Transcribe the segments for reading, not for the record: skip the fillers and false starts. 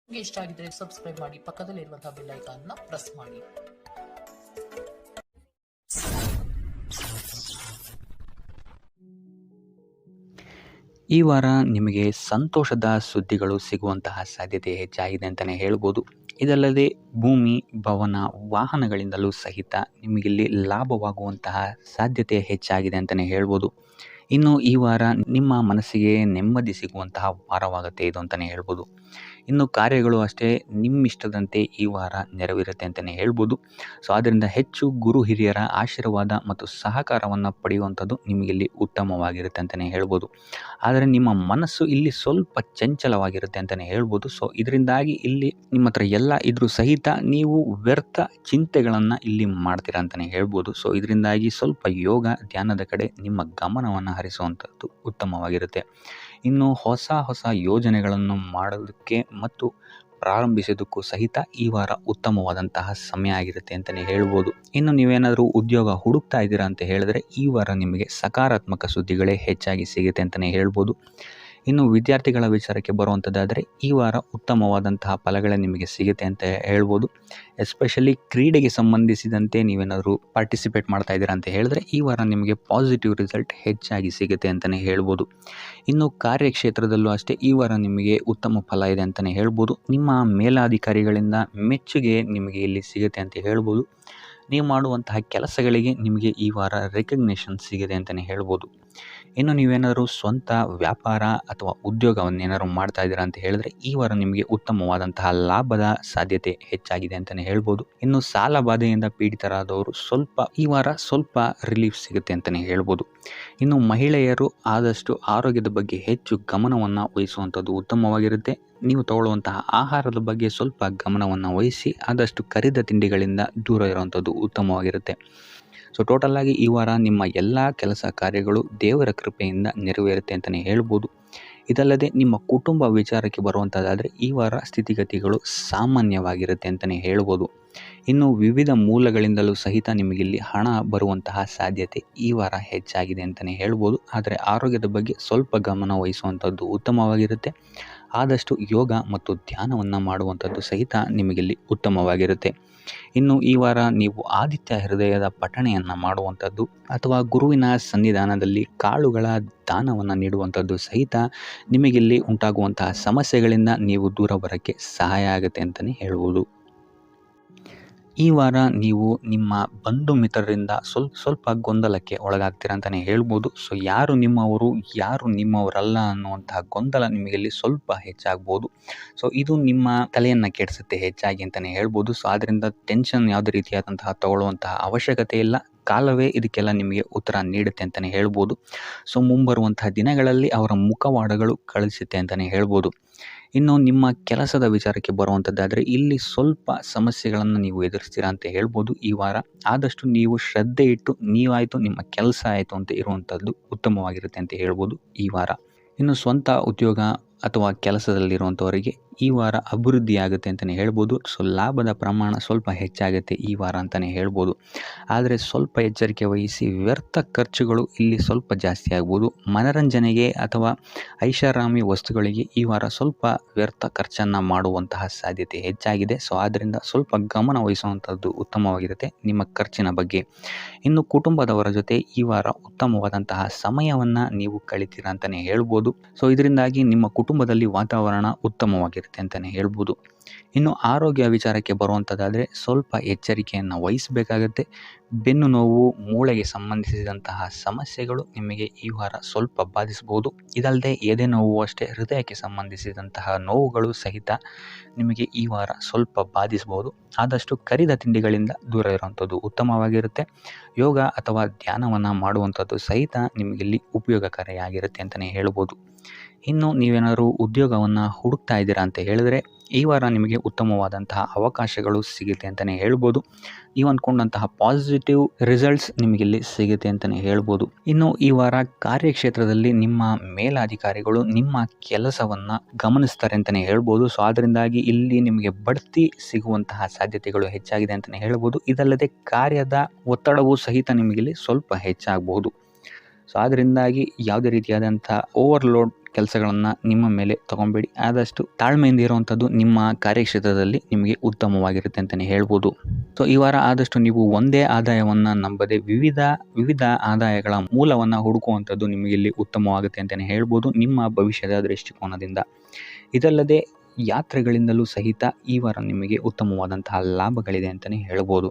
ನಿಮಗೆ ಇಷ್ಟ ಆಗಿದ್ರೆ ಸಬ್ಸ್ಕ್ರೈಬ್ ಮಾಡಿ, ಪಕ್ಕದಲ್ಲಿರುವಂತಹ ಬೆಲ್ ಐಕಾನ್ನ ಪ್ರೆಸ್ ಮಾಡಿ. ಈ ವಾರ ನಿಮಗೆ ಸಂತೋಷದ ಸುದ್ದಿಗಳು ಸಿಗುವಂತಹ ಸಾಧ್ಯತೆ ಹೆಚ್ಚಾಗಿದೆ ಅಂತಲೇ ಹೇಳ್ಬೋದು. ಇದಲ್ಲದೆ ಭೂಮಿ, ಭವನ, ವಾಹನಗಳಿಂದಲೂ ಸಹಿತ ನಿಮಗಿಲ್ಲಿ ಲಾಭವಾಗುವಂತಹ ಸಾಧ್ಯತೆ ಹೆಚ್ಚಾಗಿದೆ ಅಂತಲೇ ಹೇಳ್ಬೋದು. ಇನ್ನು ಈ ವಾರ ನಿಮ್ಮ ಮನಸ್ಸಿಗೆ ನೆಮ್ಮದಿ ಸಿಗುವಂತಹ ವಾರವಾಗುತ್ತೆ ಇದು ಅಂತಲೇ ಹೇಳ್ಬೋದು. ಇನ್ನು ಕಾರ್ಯಗಳು ಅಷ್ಟೇ ನಿಮ್ಮಿಷ್ಟದಂತೆ ಈ ವಾರ ನೆರವೇರುತ್ತೆ ಅಂತಲೇ ಹೇಳ್ಬೋದು. ಸೊ ಆದ್ದರಿಂದ ಹೆಚ್ಚು ಗುರು ಹಿರಿಯರ ಆಶೀರ್ವಾದ ಮತ್ತು ಸಹಕಾರವನ್ನು ಪಡೆಯುವಂಥದ್ದು ನಿಮಗಿಲ್ಲಿ ಉತ್ತಮವಾಗಿರುತ್ತೆ ಅಂತಲೇ ಹೇಳ್ಬೋದು. ಆದರೆ ನಿಮ್ಮ ಮನಸ್ಸು ಇಲ್ಲಿ ಸ್ವಲ್ಪ ಚಂಚಲವಾಗಿರುತ್ತೆ ಅಂತಲೇ ಹೇಳ್ಬೋದು. ಸೊ ಇದರಿಂದಾಗಿ ಇಲ್ಲಿ ನಿಮ್ಮ ಹತ್ರ ಎಲ್ಲ ಇದ್ರೂ ಸಹಿತ ನೀವು ವ್ಯರ್ಥ ಚಿಂತೆಗಳನ್ನು ಇಲ್ಲಿ ಮಾಡ್ತೀರಾ ಅಂತಲೇ ಹೇಳ್ಬೋದು. ಸೊ ಇದರಿಂದಾಗಿ ಸ್ವಲ್ಪ ಯೋಗ ಧ್ಯಾನದ ಕಡೆ ನಿಮ್ಮ ಗಮನವನ್ನು ಹರಿಸುವಂಥದ್ದು ಉತ್ತಮವಾಗಿರುತ್ತೆ. ಇನ್ನು ಹೊಸ ಯೋಜನೆಗಳನ್ನು ಮಾಡೋದಕ್ಕೆ ಮತ್ತು ಪ್ರಾರಂಭಿಸೋದಕ್ಕೂ ಸಹಿತ ಈ ವಾರ ಉತ್ತಮವಾದಂತಹ ಸಮಯ ಆಗಿರುತ್ತೆ ಅಂತಲೇ ಹೇಳ್ಬೋದು. ಇನ್ನು ನೀವೇನಾದರೂ ಉದ್ಯೋಗ ಹುಡುಕ್ತಾ ಇದ್ದೀರಾ ಅಂತ ಹೇಳಿದ್ರೆ ಈ ವಾರ ನಿಮಗೆ ಸಕಾರಾತ್ಮಕ ಸುದ್ದಿಗಳೇ ಹೆಚ್ಚಾಗಿ ಸಿಗುತ್ತೆ ಅಂತಲೇ ಹೇಳ್ಬೋದು. ಇನ್ನು ವಿದ್ಯಾರ್ಥಿಗಳ ವಿಚಾರಕ್ಕೆ ಬರುವಂಥದ್ದಾದರೆ ಈ ವಾರ ಉತ್ತಮವಾದಂತಹ ಫಲಗಳೇ ನಿಮಗೆ ಸಿಗುತ್ತೆ ಅಂತ ಹೇಳ್ಬೋದು. ಎಸ್ಪೆಷಲಿ ಕ್ರೀಡೆಗೆ ಸಂಬಂಧಿಸಿದಂತೆ ನೀವೇನಾದರೂ ಪಾರ್ಟಿಸಿಪೇಟ್ ಮಾಡ್ತಾ ಇದ್ದೀರಾ ಅಂತ ಹೇಳಿದ್ರೆ ಈ ವಾರ ನಿಮಗೆ ಪಾಸಿಟಿವ್ ರಿಸಲ್ಟ್ ಹೆಚ್ಚಾಗಿ ಸಿಗುತ್ತೆ ಅಂತಲೇ ಹೇಳ್ಬೋದು. ಇನ್ನು ಕಾರ್ಯಕ್ಷೇತ್ರದಲ್ಲೂ ಅಷ್ಟೇ ಈ ವಾರ ನಿಮಗೆ ಉತ್ತಮ ಫಲ ಇದೆ ಅಂತಲೇ ಹೇಳ್ಬೋದು. ನಿಮ್ಮ ಮೇಲಾಧಿಕಾರಿಗಳಿಂದ ಮೆಚ್ಚುಗೆ ನಿಮಗೆ ಇಲ್ಲಿ ಸಿಗುತ್ತೆ ಅಂತ ಹೇಳ್ಬೋದು. ನೀವು ಮಾಡುವಂತಹ ಕೆಲಸಗಳಿಗೆ ನಿಮಗೆ ಈ ವಾರ ರೆಕಗ್ನೇಷನ್ ಸಿಗಿದೆ ಅಂತಲೇ ಹೇಳ್ಬೋದು. ಇನ್ನು ನೀವೇನಾದರೂ ಸ್ವಂತ ವ್ಯಾಪಾರ ಅಥವಾ ಉದ್ಯೋಗವನ್ನೇನಾದ್ರು ಮಾಡ್ತಾ ಇದ್ದೀರಾ ಅಂತ ಹೇಳಿದ್ರೆ ಈ ವಾರ ನಿಮಗೆ ಉತ್ತಮವಾದಂತಹ ಲಾಭದ ಸಾಧ್ಯತೆ ಹೆಚ್ಚಾಗಿದೆ ಅಂತಲೇ ಹೇಳ್ಬೋದು. ಇನ್ನು ಸಾಲ ಬಾಧೆಯಿಂದ ಪೀಡಿತರಾದವರು ಈ ವಾರ ಸ್ವಲ್ಪ ರಿಲೀಫ್ ಸಿಗುತ್ತೆ ಅಂತಲೇ ಹೇಳ್ಬೋದು. ಇನ್ನು ಮಹಿಳೆಯರು ಆದಷ್ಟು ಆರೋಗ್ಯದ ಬಗ್ಗೆ ಹೆಚ್ಚು ಗಮನವನ್ನು ವಹಿಸುವಂಥದ್ದು ಉತ್ತಮವಾಗಿರುತ್ತೆ. ನೀವು ತಗೊಳ್ಳುವಂತಹ ಆಹಾರದ ಬಗ್ಗೆ ಸ್ವಲ್ಪ ಗಮನವನ್ನು ವಹಿಸಿ ಆದಷ್ಟು ಕರಿದ ತಿಂಡಿಗಳಿಂದ ದೂರ ಇರುವಂಥದ್ದು ಉತ್ತಮವಾಗಿರುತ್ತೆ. ಸೊ ಟೋಟಲ್ ಆಗಿ ಈ ವಾರ ನಿಮ್ಮ ಎಲ್ಲ ಕೆಲಸ ಕಾರ್ಯಗಳು ದೇವರ ಕೃಪೆಯಿಂದ ನೆರವೇರುತ್ತೆ ಅಂತಲೇ ಹೇಳ್ಬೋದು. ಇದಲ್ಲದೆ ನಿಮ್ಮ ಕುಟುಂಬ ವಿಚಾರಕ್ಕೆ ಬರುವಂಥದ್ದಾದರೆ ಈ ವಾರ ಸ್ಥಿತಿಗತಿಗಳು ಸಾಮಾನ್ಯವಾಗಿರುತ್ತೆ ಅಂತಲೇ ಹೇಳ್ಬೋದು. ಇನ್ನು ವಿವಿಧ ಮೂಲಗಳಿಂದಲೂ ಸಹಿತ ನಿಮಗಿಲ್ಲಿ ಹಣ ಬರುವಂತಹ ಸಾಧ್ಯತೆ ಈ ವಾರ ಹೆಚ್ಚಾಗಿದೆ ಅಂತಲೇ ಹೇಳ್ಬೋದು. ಆದರೆ ಆರೋಗ್ಯದ ಬಗ್ಗೆ ಸ್ವಲ್ಪ ಗಮನ ವಹಿಸುವಂಥದ್ದು ಉತ್ತಮವಾಗಿರುತ್ತೆ. ಆದಷ್ಟು ಯೋಗ ಮತ್ತು ಧ್ಯಾನವನ್ನು ಮಾಡುವಂಥದ್ದು ಸಹಿತ ನಿಮಗಿಲ್ಲಿ ಉತ್ತಮವಾಗಿರುತ್ತೆ. ಇನ್ನು ಈ ವಾರ ನೀವು ಆದಿತ್ಯ ಹೃದಯದ ಪಠಣೆಯನ್ನು ಮಾಡುವಂಥದ್ದು ಅಥವಾ ಗುರುವಿನ ಸನ್ನಿಧಾನದಲ್ಲಿ ಕಾಳುಗಳ ದಾನವನ್ನು ನೀಡುವಂಥದ್ದು ಸಹಿತ ನಿಮಗಿಲ್ಲಿ ಉಂಟಾಗುವಂತಹ ಸಮಸ್ಯೆಗಳಿಂದ ನೀವು ದೂರ ಬರೋಕ್ಕೆ ಸಹಾಯ ಆಗುತ್ತೆ ಅಂತಲೇ ಹೇಳ್ಬೋದು. ಈ ವಾರ ನೀವು ನಿಮ್ಮ ಬಂಧು ಮಿತ್ರರಿಂದ ಸ್ವಲ್ಪ ಗೊಂದಲಕ್ಕೆ ಒಳಗಾಗ್ತೀರ ಅಂತಲೇ ಹೇಳ್ಬೋದು. ಸೊ ಯಾರು ನಿಮ್ಮವರು ಯಾರು ನಿಮ್ಮವರಲ್ಲ ಅನ್ನುವಂತಹ ಗೊಂದಲ ನಿಮಗಿಲ್ಲಿ ಸ್ವಲ್ಪ ಹೆಚ್ಚಾಗ್ಬೋದು. ಸೊ ಇದು ನಿಮ್ಮ ತಲೆಯನ್ನು ಕೆಡಿಸುತ್ತೆ ಹೆಚ್ಚಾಗಿ ಅಂತಲೇ ಹೇಳ್ಬೋದು. ಸೊ ಆದ್ದರಿಂದ ಟೆನ್ಷನ್ ಯಾವುದೇ ರೀತಿಯಾದಂತಹ ತಗೊಳ್ಳುವಂತಹ ಅವಶ್ಯಕತೆ ಇಲ್ಲ. ಕಾಲವೇ ಇದಕ್ಕೆಲ್ಲ ನಿಮಗೆ ಉತ್ತರ ನೀಡುತ್ತೆ ಅಂತಲೇ ಹೇಳ್ಬೋದು. ಸೊ ಮುಂಬರುವಂತಹ ದಿನಗಳಲ್ಲಿ ಅವರ ಮುಖವಾಡಗಳು ಕಳಿಸುತ್ತೆ ಅಂತಲೇ ಹೇಳ್ಬೋದು. ಇನ್ನು ನಿಮ್ಮ ಕೆಲಸದ ವಿಚಾರಕ್ಕೆ ಬರುವಂಥದ್ದಾದರೆ ಇಲ್ಲಿ ಸ್ವಲ್ಪ ಸಮಸ್ಯೆಗಳನ್ನು ನೀವು ಎದುರಿಸ್ತೀರಾ ಅಂತ ಹೇಳ್ಬೋದು. ಈ ವಾರ ಆದಷ್ಟು ನೀವು ಶ್ರದ್ಧೆ ಇಟ್ಟು ನೀವಾಯಿತು ನಿಮ್ಮ ಕೆಲಸ ಆಯಿತು ಅಂತ ಇರುವಂಥದ್ದು ಉತ್ತಮವಾಗಿರುತ್ತೆ ಅಂತ ಹೇಳ್ಬೋದು ಈ ವಾರ. ಇನ್ನು ಸ್ವಂತ ಉದ್ಯೋಗ ಅಥವಾ ಕೆಲಸದಲ್ಲಿರುವಂಥವರಿಗೆ ಈ ವಾರ ಅಭಿವೃದ್ಧಿ ಆಗುತ್ತೆ ಅಂತಲೇ ಹೇಳ್ಬೋದು. ಸೊ ಲಾಭದ ಪ್ರಮಾಣ ಸ್ವಲ್ಪ ಹೆಚ್ಚಾಗುತ್ತೆ ಈ ವಾರ ಅಂತಲೇ ಹೇಳ್ಬೋದು. ಆದರೆ ಸ್ವಲ್ಪ ಎಚ್ಚರಿಕೆ ವಹಿಸಿ, ವ್ಯರ್ಥ ಖರ್ಚುಗಳು ಇಲ್ಲಿ ಸ್ವಲ್ಪ ಜಾಸ್ತಿ ಆಗ್ಬೋದು. ಮನರಂಜನೆಗೆ ಅಥವಾ ಐಷಾರಾಮಿ ವಸ್ತುಗಳಿಗೆ ಈ ವಾರ ಸ್ವಲ್ಪ ವ್ಯರ್ಥ ಖರ್ಚನ್ನು ಮಾಡುವಂತಹ ಸಾಧ್ಯತೆ ಹೆಚ್ಚಾಗಿದೆ. ಸೊ ಆದ್ದರಿಂದ ಸ್ವಲ್ಪ ಗಮನ ವಹಿಸುವಂಥದ್ದು ಉತ್ತಮವಾಗಿರುತ್ತೆ ನಿಮ್ಮ ಖರ್ಚಿನ ಬಗ್ಗೆ. ಇನ್ನು ಕುಟುಂಬದವರ ಜೊತೆ ಈ ವಾರ ಉತ್ತಮವಾದಂತಹ ಸಮಯವನ್ನು ನೀವು ಕಳಿತೀರಾ ಅಂತಲೇ ಹೇಳ್ಬೋದು. ಸೊ ಇದರಿಂದಾಗಿ ನಿಮ್ಮ ಕುಟುಂಬದಲ್ಲಿ ವಾತಾವರಣ ಉತ್ತಮವಾಗಿರುತ್ತೆ ಅಂತಲೇ ಹೇಳ್ಬೋದು. ಇನ್ನು ಆರೋಗ್ಯ ವಿಚಾರಕ್ಕೆ ಬರುವಂಥದ್ದಾದರೆ ಸ್ವಲ್ಪ ಎಚ್ಚರಿಕೆಯನ್ನು ವಹಿಸಬೇಕಾಗತ್ತೆ. ಬೆನ್ನು ನೋವು, ಮೂಳೆಗೆ ಸಂಬಂಧಿಸಿದಂತಹ ಸಮಸ್ಯೆಗಳು ನಿಮಗೆ ಈ ವಾರ ಸ್ವಲ್ಪ ಬಾಧಿಸಬಹುದು. ಇದಲ್ಲದೆ ಎದೆ ನೋವು ಅಷ್ಟೇ ಹೃದಯಕ್ಕೆ ಸಂಬಂಧಿಸಿದಂತಹ ನೋವುಗಳು ಸಹಿತ ನಿಮಗೆ ಈ ವಾರ ಸ್ವಲ್ಪ ಬಾಧಿಸಬಹುದು. ಆದಷ್ಟು ಕರಿದ ತಿಂಡಿಗಳಿಂದ ದೂರ ಇರುವಂಥದ್ದು ಉತ್ತಮವಾಗಿರುತ್ತೆ. ಯೋಗ ಅಥವಾ ಧ್ಯಾನವನ್ನು ಮಾಡುವಂಥದ್ದು ಸಹಿತ ನಿಮಗಿಲ್ಲಿ ಉಪಯೋಗಕಾರಿಯಾಗಿರುತ್ತೆ ಅಂತಲೇ ಹೇಳ್ಬೋದು. ಇನ್ನು ನೀವೇನಾದರೂ ಉದ್ಯೋಗವನ್ನು ಹುಡುಕ್ತಾ ಇದ್ದೀರಾ ಅಂತ ಹೇಳಿದ್ರೆ ಈ ವಾರ ನಿಮಗೆ ಉತ್ತಮವಾದಂತಹ ಅವಕಾಶಗಳು ಸಿಗುತ್ತೆ ಅಂತಲೇ ಹೇಳ್ಬೋದು. ನೀವು ಅಂದ್ಕೊಂಡಂತಹ ಪಾಸಿಟಿವ್ ರಿಸಲ್ಟ್ಸ್ ನಿಮಗಿಲ್ಲಿ ಸಿಗುತ್ತೆ ಅಂತಲೇ ಹೇಳ್ಬೋದು. ಇನ್ನು ಈ ವಾರ ಕಾರ್ಯಕ್ಷೇತ್ರದಲ್ಲಿ ನಿಮ್ಮ ಮೇಲಾಧಿಕಾರಿಗಳು ನಿಮ್ಮ ಕೆಲಸವನ್ನು ಗಮನಿಸ್ತಾರೆ ಅಂತಲೇ ಹೇಳ್ಬೋದು. ಸೊ ಅದರಿಂದಾಗಿ ಇಲ್ಲಿ ನಿಮಗೆ ಬಡ್ತಿ ಸಿಗುವಂತಹ ಸಾಧ್ಯತೆಗಳು ಹೆಚ್ಚಾಗಿದೆ ಅಂತಲೇ ಹೇಳ್ಬೋದು. ಇದಲ್ಲದೆ ಕಾರ್ಯದ ಒತ್ತಡವೂ ಸಹಿತ ನಿಮಗಿಲ್ಲಿ ಸ್ವಲ್ಪ ಹೆಚ್ಚಾಗಬಹುದು. ಸೊ ಅದರಿಂದಾಗಿ ಯಾವುದೇ ರೀತಿಯಾದಂಥ ಓವರ್ಲೋಡ್ ಕೆಲಸಗಳನ್ನು ನಿಮ್ಮ ಮೇಲೆ ತಗೊಬೇಡಿ. ಆದಷ್ಟು ತಾಳ್ಮೆಯಿಂದ ಇರುವಂಥದ್ದು ನಿಮ್ಮ ಕಾರ್ಯಕ್ಷೇತ್ರದಲ್ಲಿ ನಿಮಗೆ ಉತ್ತಮವಾಗಿರುತ್ತೆ ಅಂತಲೇ ಹೇಳ್ಬೋದು. ಸೊ ಈ ವಾರ ಆದಷ್ಟು ನೀವು ಒಂದೇ ಆದಾಯವನ್ನು ನಂಬದೆ ವಿವಿಧ ಆದಾಯಗಳ ಮೂಲವನ್ನು ಹುಡುಕುವಂಥದ್ದು ನಿಮಗೆ ಇಲ್ಲಿ ಉತ್ತಮವಾಗುತ್ತೆ ಅಂತಲೇ ಹೇಳ್ಬೋದು ನಿಮ್ಮ ಭವಿಷ್ಯದ ದೃಷ್ಟಿಕೋನದಿಂದ. ಇದಲ್ಲದೆ ಯಾತ್ರೆಗಳಿಂದಲೂ ಸಹಿತ ಈ ವಾರ ನಿಮಗೆ ಉತ್ತಮವಾದಂತಹ ಲಾಭಗಳಿದೆ ಅಂತಲೇ ಹೇಳ್ಬೋದು.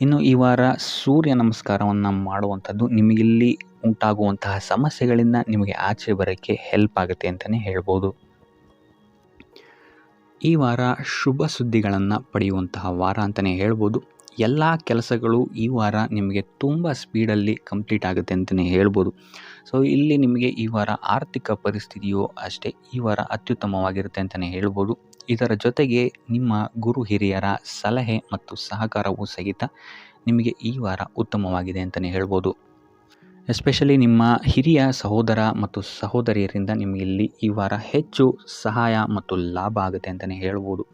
ಇನ್ನು ಈ ವಾರ ಸೂರ್ಯ ನಮಸ್ಕಾರವನ್ನು ಮಾಡುವಂಥದ್ದು ನಿಮಗಿಲ್ಲಿ ಉಂಟಾಗುವಂತಹ ಸಮಸ್ಯೆಗಳಿಂದ ನಿಮಗೆ ಆಚೆ ಬರೋಕ್ಕೆ ಹೆಲ್ಪ್ ಆಗುತ್ತೆ ಅಂತಲೇ ಹೇಳ್ಬೋದು. ಈ ವಾರ ಶುಭ ಸುದ್ದಿಗಳನ್ನು ಪಡೆಯುವಂತಹ ವಾರ ಅಂತಲೇ ಹೇಳ್ಬೋದು. ಎಲ್ಲ ಕೆಲಸಗಳು ಈ ವಾರ ನಿಮಗೆ ತುಂಬ ಸ್ಪೀಡಲ್ಲಿ ಕಂಪ್ಲೀಟ್ ಆಗುತ್ತೆ ಅಂತಲೇ ಹೇಳ್ಬೋದು. ಸೊ ಇಲ್ಲಿ ನಿಮಗೆ ಈ ವಾರ ಆರ್ಥಿಕ ಪರಿಸ್ಥಿತಿಯು ಅಷ್ಟೇ ಈ ವಾರ ಅತ್ಯುತ್ತಮವಾಗಿರುತ್ತೆ ಅಂತಲೇ ಹೇಳ್ಬೋದು. ಇದರ ಜೊತೆಗೆ ನಿಮ್ಮ ಗುರು ಹಿರಿಯರ ಸಲಹೆ ಮತ್ತು ಸಹಕಾರವೂ ಸಹಿತ ನಿಮಗೆ ಈ ವಾರ ಉತ್ತಮವಾಗಿದೆ ಅಂತಲೇ ಹೇಳ್ಬೋದು. ಎಸ್ಪೆಷಲಿ ನಿಮ್ಮ ಹಿರಿಯ ಸಹೋದರ ಮತ್ತು ಸಹೋದರಿಯರಿಂದ ನಿಮಗೆ ಇಲ್ಲಿ ಈ ವಾರ ಹೆಚ್ಚು ಸಹಾಯ ಮತ್ತು ಲಾಭ ಆಗುತ್ತೆ ಅಂತಲೇ ಹೇಳ್ಬೋದು.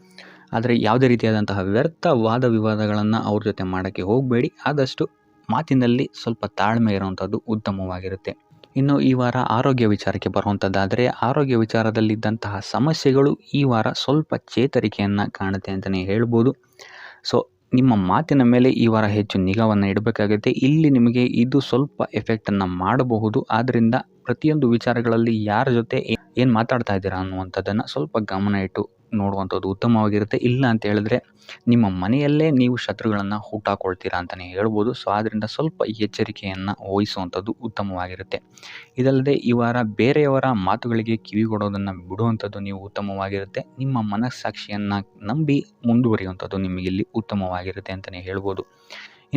ಆದರೆ ಯಾವುದೇ ರೀತಿಯಾದಂತಹ ವ್ಯರ್ಥ ವಾದ ವಿವಾದಗಳನ್ನು ಅವ್ರ ಜೊತೆ ಮಾಡೋಕ್ಕೆ ಹೋಗಬೇಡಿ. ಆದಷ್ಟು ಮಾತಿನಲ್ಲಿ ಸ್ವಲ್ಪ ತಾಳ್ಮೆ ಇರುವಂಥದ್ದು ಉತ್ತಮವಾಗಿರುತ್ತೆ. ಇನ್ನು ಈ ವಾರ ಆರೋಗ್ಯ ವಿಚಾರಕ್ಕೆ ಬರುವಂಥದ್ದಾದರೆ ಆರೋಗ್ಯ ವಿಚಾರದಲ್ಲಿದ್ದಂತಹ ಸಮಸ್ಯೆಗಳು ಈ ವಾರ ಸ್ವಲ್ಪ ಚೇತರಿಕೆಯನ್ನು ಕಾಣುತ್ತೆ ಅಂತಲೇ ಹೇಳ್ಬೋದು. ಸೊ ನಿಮ್ಮ ಮಾತಿನ ಮೇಲೆ ಈ ವಾರ ಹೆಚ್ಚು ನಿಗಾವನ್ನು ಇಡಬೇಕಾಗುತ್ತೆ. ಇಲ್ಲಿ ನಿಮಗೆ ಇದು ಸ್ವಲ್ಪ ಎಫೆಕ್ಟನ್ನು ಮಾಡಬಹುದು. ಆದ್ದರಿಂದ ಪ್ರತಿಯೊಂದು ವಿಚಾರಗಳಲ್ಲಿ ಯಾರ ಜೊತೆ ಏನು ಮಾತಾಡ್ತಾ ಇದ್ದೀರಾ ಅನ್ನುವಂಥದ್ದನ್ನು ಸ್ವಲ್ಪ ಗಮನ ಇಟ್ಟು ನೋಡುವಂಥದ್ದು ಉತ್ತಮವಾಗಿರುತ್ತೆ. ಇಲ್ಲ ಅಂತ ಹೇಳಿದ್ರೆ ನಿಮ್ಮ ಮನೆಯಲ್ಲೇ ನೀವು ಶತ್ರುಗಳನ್ನು ಹುಟ್ಟಾಕೊಳ್ತೀರಾ ಅಂತಲೇ ಹೇಳ್ಬೋದು. ಸೊ ಆದ್ದರಿಂದ ಸ್ವಲ್ಪ ಎಚ್ಚರಿಕೆಯನ್ನು ವಹಿಸುವಂಥದ್ದು ಉತ್ತಮವಾಗಿರುತ್ತೆ. ಇದಲ್ಲದೆ ಈ ವಾರ ಬೇರೆಯವರ ಮಾತುಗಳಿಗೆ ಕಿವಿಗೊಡೋದನ್ನು ಬಿಡುವಂಥದ್ದು ನೀವು ಉತ್ತಮವಾಗಿರುತ್ತೆ. ನಿಮ್ಮ ಮನಸ್ಸಾಕ್ಷಿಯನ್ನು ನಂಬಿ ಮುಂದುವರಿಯುವಂಥದ್ದು ನಿಮಗಿಲ್ಲಿ ಉತ್ತಮವಾಗಿರುತ್ತೆ ಅಂತಲೇ ಹೇಳ್ಬೋದು.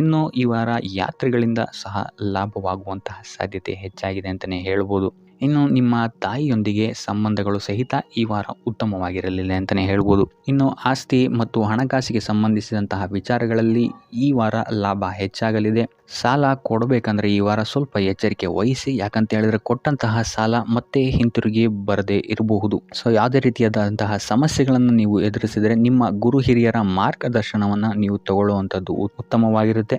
ಇನ್ನು ಈ ವಾರ ಯಾತ್ರೆಗಳಿಂದ ಸಹ ಲಾಭವಾಗುವಂತಹ ಸಾಧ್ಯತೆ ಹೆಚ್ಚಾಗಿದೆ ಅಂತಲೇ ಹೇಳ್ಬೋದು. ಇನ್ನು ನಿಮ್ಮ ತಾಯಿಯೊಂದಿಗೆ ಸಂಬಂಧಗಳು ಸಹಿತ ಈ ವಾರ ಉತ್ತಮವಾಗಿರಲಿಲ್ಲ ಅಂತಲೇ ಹೇಳ್ಬೋದು. ಇನ್ನು ಆಸ್ತಿ ಮತ್ತು ಹಣಕಾಸಿಗೆ ಸಂಬಂಧಿಸಿದಂತಹ ವಿಚಾರಗಳಲ್ಲಿ ಈ ವಾರ ಲಾಭ ಹೆಚ್ಚಾಗಲಿದೆ. ಸಾಲ ಕೊಡಬೇಕಂದ್ರೆ ಈ ವಾರ ಸ್ವಲ್ಪ ಎಚ್ಚರಿಕೆ ವಹಿಸಿ. ಯಾಕಂತ ಹೇಳಿದ್ರೆ ಕೊಟ್ಟಂತಹ ಸಾಲ ಮತ್ತೆ ಹಿಂತಿರುಗಿ ಬರದೇ ಇರಬಹುದು. ಸೊ ಯಾವುದೇ ರೀತಿಯಾದಂತಹ ಸಮಸ್ಯೆಗಳನ್ನು ನೀವು ಎದುರಿಸಿದರೆ ನಿಮ್ಮ ಗುರು ಹಿರಿಯರ ಮಾರ್ಗದರ್ಶನವನ್ನು ನೀವು ತಗೊಳ್ಳುವಂಥದ್ದು ಉತ್ತಮವಾಗಿರುತ್ತೆ.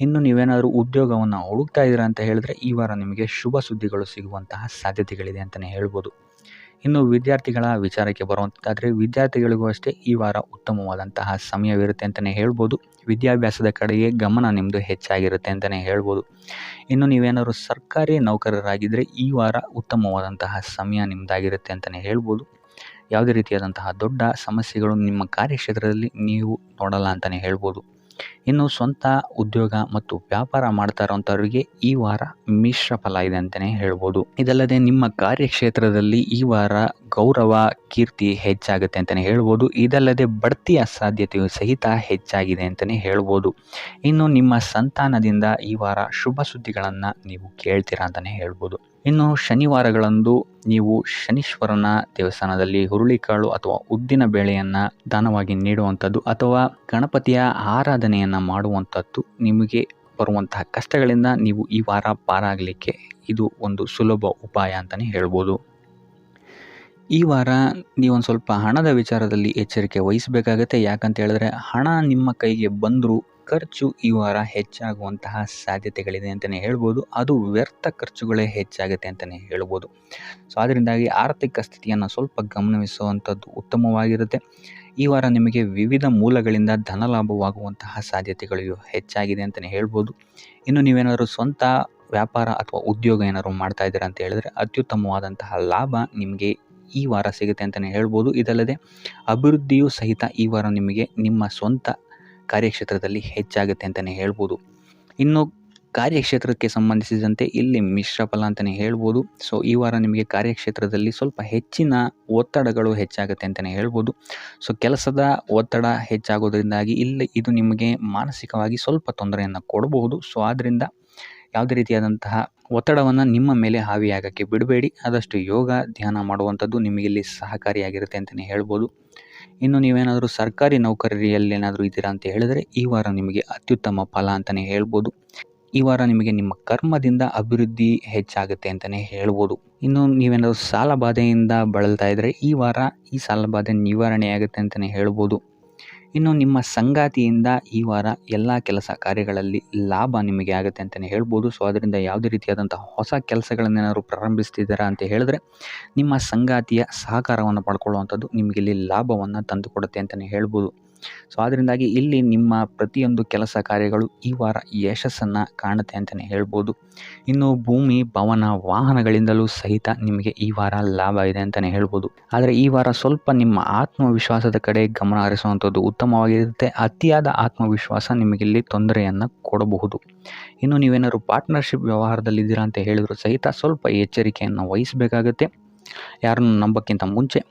ಇನ್ನು ನೀವೇನಾದರೂ ಉದ್ಯೋಗವನ್ನು ಹುಡುಕ್ತಾ ಇದ್ದೀರಾ ಅಂತ ಹೇಳಿದ್ರೆ ಈ ವಾರ ನಿಮಗೆ ಶುಭ ಸುದ್ದಿಗಳು ಸಿಗುವಂತಹ ಸಾಧ್ಯತೆಗಳಿದೆ ಅಂತಲೇ ಹೇಳ್ಬೋದು. ಇನ್ನು ವಿದ್ಯಾರ್ಥಿಗಳ ವಿಚಾರಕ್ಕೆ ಬರುವಂಥದ್ದಾದರೆ ವಿದ್ಯಾರ್ಥಿಗಳಿಗೂ ಅಷ್ಟೇ ಈ ವಾರ ಉತ್ತಮವಾದಂತಹ ಸಮಯವಿರುತ್ತೆ ಅಂತಲೇ ಹೇಳ್ಬೋದು. ವಿದ್ಯಾಭ್ಯಾಸದ ಕಡೆಗೆ ಗಮನ ನಿಮ್ಮದು ಹೆಚ್ಚಾಗಿರುತ್ತೆ ಅಂತಲೇ ಹೇಳ್ಬೋದು. ಇನ್ನು ನೀವೇನಾದರೂ ಸರ್ಕಾರಿ ನೌಕರರಾಗಿದ್ದರೆ ಈ ವಾರ ಉತ್ತಮವಾದಂತಹ ಸಮಯ ನಿಮ್ಮದಾಗಿರುತ್ತೆ ಅಂತಲೇ ಹೇಳ್ಬೋದು. ಯಾವುದೇ ರೀತಿಯಾದಂತಹ ದೊಡ್ಡ ಸಮಸ್ಯೆಗಳು ನಿಮ್ಮ ಕಾರ್ಯಕ್ಷೇತ್ರದಲ್ಲಿ ನೀವು ನೋಡಲ್ಲ ಅಂತಲೇ ಹೇಳ್ಬೋದು. ಇನ್ನು ಸ್ವಂತ ಉದ್ಯೋಗ ಮತ್ತು ವ್ಯಾಪಾರ ಮಾಡ್ತಾ ಇರೋಂಥವ್ರಿಗೆ ಈ ವಾರ ಮಿಶ್ರ ಫಲ ಇದೆ ಅಂತಲೇ ಹೇಳ್ಬೋದು. ಇದಲ್ಲದೆ ನಿಮ್ಮ ಕಾರ್ಯಕ್ಷೇತ್ರದಲ್ಲಿ ಈ ವಾರ ಗೌರವ ಕೀರ್ತಿ ಹೆಚ್ಚಾಗುತ್ತೆ ಅಂತಲೇ ಹೇಳ್ಬೋದು. ಇದಲ್ಲದೆ ಬಡ್ತಿಯ ಸಾಧ್ಯತೆಯು ಸಹಿತ ಹೆಚ್ಚಾಗಿದೆ ಅಂತಲೇ ಹೇಳ್ಬೋದು. ಇನ್ನು ನಿಮ್ಮ ಸಂತಾನದಿಂದ ಈ ವಾರ ಶುಭ ಸುದ್ದಿಗಳನ್ನು ನೀವು ಕೇಳ್ತೀರಾ ಅಂತಲೇ ಹೇಳ್ಬೋದು. ಇನ್ನು ಶನಿವಾರಗಳಂದು ನೀವು ಶನೀಶ್ವರನ ದೇವಸ್ಥಾನದಲ್ಲಿ ಹುರುಳಿಕಾಳು ಅಥವಾ ಉದ್ದಿನ ಬೇಳೆಯನ್ನು ದಾನವಾಗಿ ನೀಡುವಂಥದ್ದು ಅಥವಾ ಗಣಪತಿಯ ಆರಾಧನೆಯನ್ನು ಮಾಡುವಂಥದ್ದು ನಿಮಗೆ ಬರುವಂತಹ ಕಷ್ಟಗಳಿಂದ ನೀವು ಈ ವಾರ ಪಾರಾಗಲಿಕ್ಕೆ ಇದು ಒಂದು ಸುಲಭ ಉಪಾಯ ಅಂತಲೇ ಹೇಳ್ಬೋದು. ಈ ವಾರ ನೀವೊಂದು ಸ್ವಲ್ಪ ಹಣದ ವಿಚಾರದಲ್ಲಿ ಎಚ್ಚರಿಕೆ ವಹಿಸಬೇಕಾಗತ್ತೆ. ಯಾಕಂತ ಹೇಳಿದ್ರೆ ಹಣ ನಿಮ್ಮ ಕೈಗೆ ಬಂದರೂ ಖರ್ಚು ಈ ವಾರ ಹೆಚ್ಚಾಗುವಂತಹ ಸಾಧ್ಯತೆಗಳಿದೆ ಅಂತಲೇ ಹೇಳ್ಬೋದು. ಅದು ವ್ಯರ್ಥ ಖರ್ಚುಗಳೇ ಹೆಚ್ಚಾಗುತ್ತೆ ಅಂತಲೇ ಹೇಳ್ಬೋದು. ಸೊ ಅದರಿಂದಾಗಿ ಆರ್ಥಿಕ ಸ್ಥಿತಿಯನ್ನು ಸ್ವಲ್ಪ ಗಮನಿಸುವಂಥದ್ದು ಉತ್ತಮವಾಗಿರುತ್ತೆ. ಈ ವಾರ ನಿಮಗೆ ವಿವಿಧ ಮೂಲಗಳಿಂದ ಧನಲಾಭವಾಗುವಂತಹ ಸಾಧ್ಯತೆಗಳು ಹೆಚ್ಚಾಗಿದೆ ಅಂತಲೇ ಹೇಳ್ಬೋದು. ಇನ್ನು ನೀವೇನಾದರೂ ಸ್ವಂತ ವ್ಯಾಪಾರ ಅಥವಾ ಉದ್ಯೋಗ ಏನಾದರೂ ಮಾಡ್ತಾ ಇದ್ದೀರಾ ಅಂತ ಹೇಳಿದ್ರೆ ಅತ್ಯುತ್ತಮವಾದಂತಹ ಲಾಭ ನಿಮಗೆ ಈ ವಾರ ಸಿಗುತ್ತೆ ಅಂತಲೇ ಹೇಳ್ಬೋದು. ಇದಲ್ಲದೆ ಅಭಿವೃದ್ಧಿಯೂ ಸಹಿತ ಈ ವಾರ ನಿಮಗೆ ನಿಮ್ಮ ಸ್ವಂತ ಕಾರ್ಯಕ್ಷೇತ್ರದಲ್ಲಿ ಹೆಚ್ಚಾಗುತ್ತೆ ಅಂತಲೇ ಹೇಳ್ಬೋದು. ಇನ್ನು ಕಾರ್ಯಕ್ಷೇತ್ರಕ್ಕೆ ಸಂಬಂಧಿಸಿದಂತೆ ಇಲ್ಲಿ ಮಿಶ್ರ ಫಲ ಅಂತಲೇ ಹೇಳ್ಬೋದು. ಸೊ ಈ ವಾರ ನಿಮಗೆ ಕಾರ್ಯಕ್ಷೇತ್ರದಲ್ಲಿ ಸ್ವಲ್ಪ ಹೆಚ್ಚಿನ ಒತ್ತಡಗಳು ಹೆಚ್ಚಾಗುತ್ತೆ ಅಂತಲೇ ಹೇಳ್ಬೋದು. ಸೊ ಕೆಲಸದ ಒತ್ತಡ ಹೆಚ್ಚಾಗೋದ್ರಿಂದಾಗಿ ಇಲ್ಲಿ ಇದು ನಿಮಗೆ ಮಾನಸಿಕವಾಗಿ ಸ್ವಲ್ಪ ತೊಂದರೆಯನ್ನು ಕೊಡಬಹುದು. ಸೊ ಆದ್ದರಿಂದ ಯಾವುದೇ ರೀತಿಯಾದಂತಹ ಒತ್ತಡವನ್ನು ನಿಮ್ಮ ಮೇಲೆ ಹಾವಿಯಾಗಕ್ಕೆ ಬಿಡಬೇಡಿ. ಆದಷ್ಟು ಯೋಗ ಧ್ಯಾನ ಮಾಡುವಂಥದ್ದು ನಿಮಗಿಲ್ಲಿ ಸಹಕಾರಿಯಾಗಿರುತ್ತೆ ಅಂತಲೇ ಹೇಳ್ಬೋದು. ಇನ್ನು ನೀವೇನಾದರೂ ಸರ್ಕಾರಿ ನೌಕರಿಯಲ್ಲೇನಾದರೂ ಇದ್ದೀರಾ ಅಂತ ಹೇಳಿದರೆ ಈ ವಾರ ನಿಮಗೆ ಅತ್ಯುತ್ತಮ ಫಲ ಅಂತಲೇ ಹೇಳ್ಬೋದು. ಈ ವಾರ ನಿಮಗೆ ನಿಮ್ಮ ಕರ್ಮದಿಂದ ಅಭಿವೃದ್ಧಿ ಹೆಚ್ಚಾಗುತ್ತೆ ಅಂತಲೇ ಹೇಳ್ಬೋದು. ಇನ್ನು ನೀವೇನಾದರೂ ಸಾಲ ಬಾಧೆಯಿಂದ ಬಳಲ್ತಾ ಇದ್ದರೆ ಈ ವಾರ ಈ ಸಾಲ ಬಾಧೆ ನಿವಾರಣೆಯಾಗುತ್ತೆ ಅಂತಲೇ ಹೇಳ್ಬೋದು. ಇನ್ನು ನಿಮ್ಮ ಸಂಗಾತಿಯಿಂದ ಈ ವಾರ ಎಲ್ಲ ಕೆಲಸ ಕಾರ್ಯಗಳಲ್ಲಿ ಲಾಭ ನಿಮಗೆ ಆಗುತ್ತೆ ಅಂತಲೇ ಹೇಳ್ಬೋದು. ಸೊ ಅದರಿಂದ ಯಾವುದೇ ರೀತಿಯಾದಂತಹ ಹೊಸ ಕೆಲಸಗಳನ್ನೇನಾದ್ರು ಪ್ರಾರಂಭಿಸ್ತಿದ್ದೀರಾ ಅಂತ ಹೇಳಿದ್ರೆ ನಿಮ್ಮ ಸಂಗಾತಿಯ ಸಹಕಾರವನ್ನು ಪಡ್ಕೊಳ್ಳುವಂಥದ್ದು ನಿಮಗೆ ಇಲ್ಲಿ ಲಾಭವನ್ನು ತಂದುಕೊಡುತ್ತೆ ಅಂತಲೇ ಹೇಳ್ಬೋದು. ಸೊ ಅದರಿಂದಾಗಿ ಇಲ್ಲಿ ನಿಮ್ಮ ಪ್ರತಿಯೊಂದು ಕೆಲಸ ಕಾರ್ಯಗಳು ಈ ವಾರ ಯಶಸ್ಸನ್ನು ಕಾಣುತ್ತೆ ಅಂತಲೇ ಹೇಳ್ಬೋದು. ಇನ್ನು ಭೂಮಿ, ಭವನ, ವಾಹನಗಳಿಂದಲೂ ಸಹಿತ ನಿಮಗೆ ಈ ವಾರ ಲಾಭ ಇದೆ ಅಂತಲೇ ಹೇಳ್ಬೋದು. ಆದರೆ ಈ ವಾರ ಸ್ವಲ್ಪ ನಿಮ್ಮ ಆತ್ಮವಿಶ್ವಾಸದ ಕಡೆ ಗಮನ ಹರಿಸುವಂಥದ್ದು ಉತ್ತಮವಾಗಿರುತ್ತೆ. ಅತಿಯಾದ ಆತ್ಮವಿಶ್ವಾಸ ನಿಮಗಿಲ್ಲಿ ತೊಂದರೆಯನ್ನು ಕೊಡಬಹುದು. ಇನ್ನು ನೀವೇನಾದ್ರು ಪಾರ್ಟ್ನರ್ಶಿಪ್ ವ್ಯವಹಾರದಲ್ಲಿದ್ದೀರಾ ಅಂತ ಹೇಳಿದ್ರು ಸಹಿತ ಸ್ವಲ್ಪ ಎಚ್ಚರಿಕೆಯನ್ನು ವಹಿಸಬೇಕಾಗುತ್ತೆ ಯಾರನ್ನು ನಂಬೋಕ್ಕಿಂತ ಮುಂಚೆ.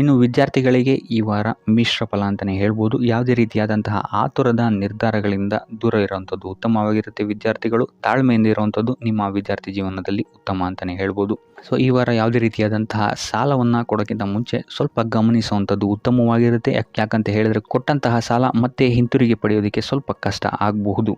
ಇನ್ನು ವಿದ್ಯಾರ್ಥಿಗಳಿಗೆ ಈ ವಾರ ಮಿಶ್ರ ಫಲ ಅಂತಲೇ ಹೇಳ್ಬೋದು. ಯಾವುದೇ ರೀತಿಯಾದಂತಹ ಆತುರದ ನಿರ್ಧಾರಗಳಿಂದ ದೂರ ಇರುವಂಥದ್ದು ಉತ್ತಮವಾಗಿರುತ್ತೆ. ವಿದ್ಯಾರ್ಥಿಗಳು ತಾಳ್ಮೆಯಿಂದ ಇರುವಂಥದ್ದು ನಿಮ್ಮ ವಿದ್ಯಾರ್ಥಿ ಜೀವನದಲ್ಲಿ ಉತ್ತಮ ಅಂತಲೇ ಹೇಳ್ಬೋದು. ಸೊ ಈ ವಾರ ಯಾವುದೇ ರೀತಿಯಾದಂತಹ ಸಾಲವನ್ನು ಕೊಡೋಕ್ಕಿಂತ ಮುಂಚೆ ಸ್ವಲ್ಪ ಗಮನಿಸುವಂಥದ್ದು ಉತ್ತಮವಾಗಿರುತ್ತೆ. ಯಾಕಂತ ಹೇಳಿದರೆ ಕೊಟ್ಟಂತಹ ಸಾಲ ಮತ್ತೆ ಹಿಂತಿರುಗಿ ಪಡೆಯೋದಕ್ಕೆ ಸ್ವಲ್ಪ ಕಷ್ಟ ಆಗಬಹುದು.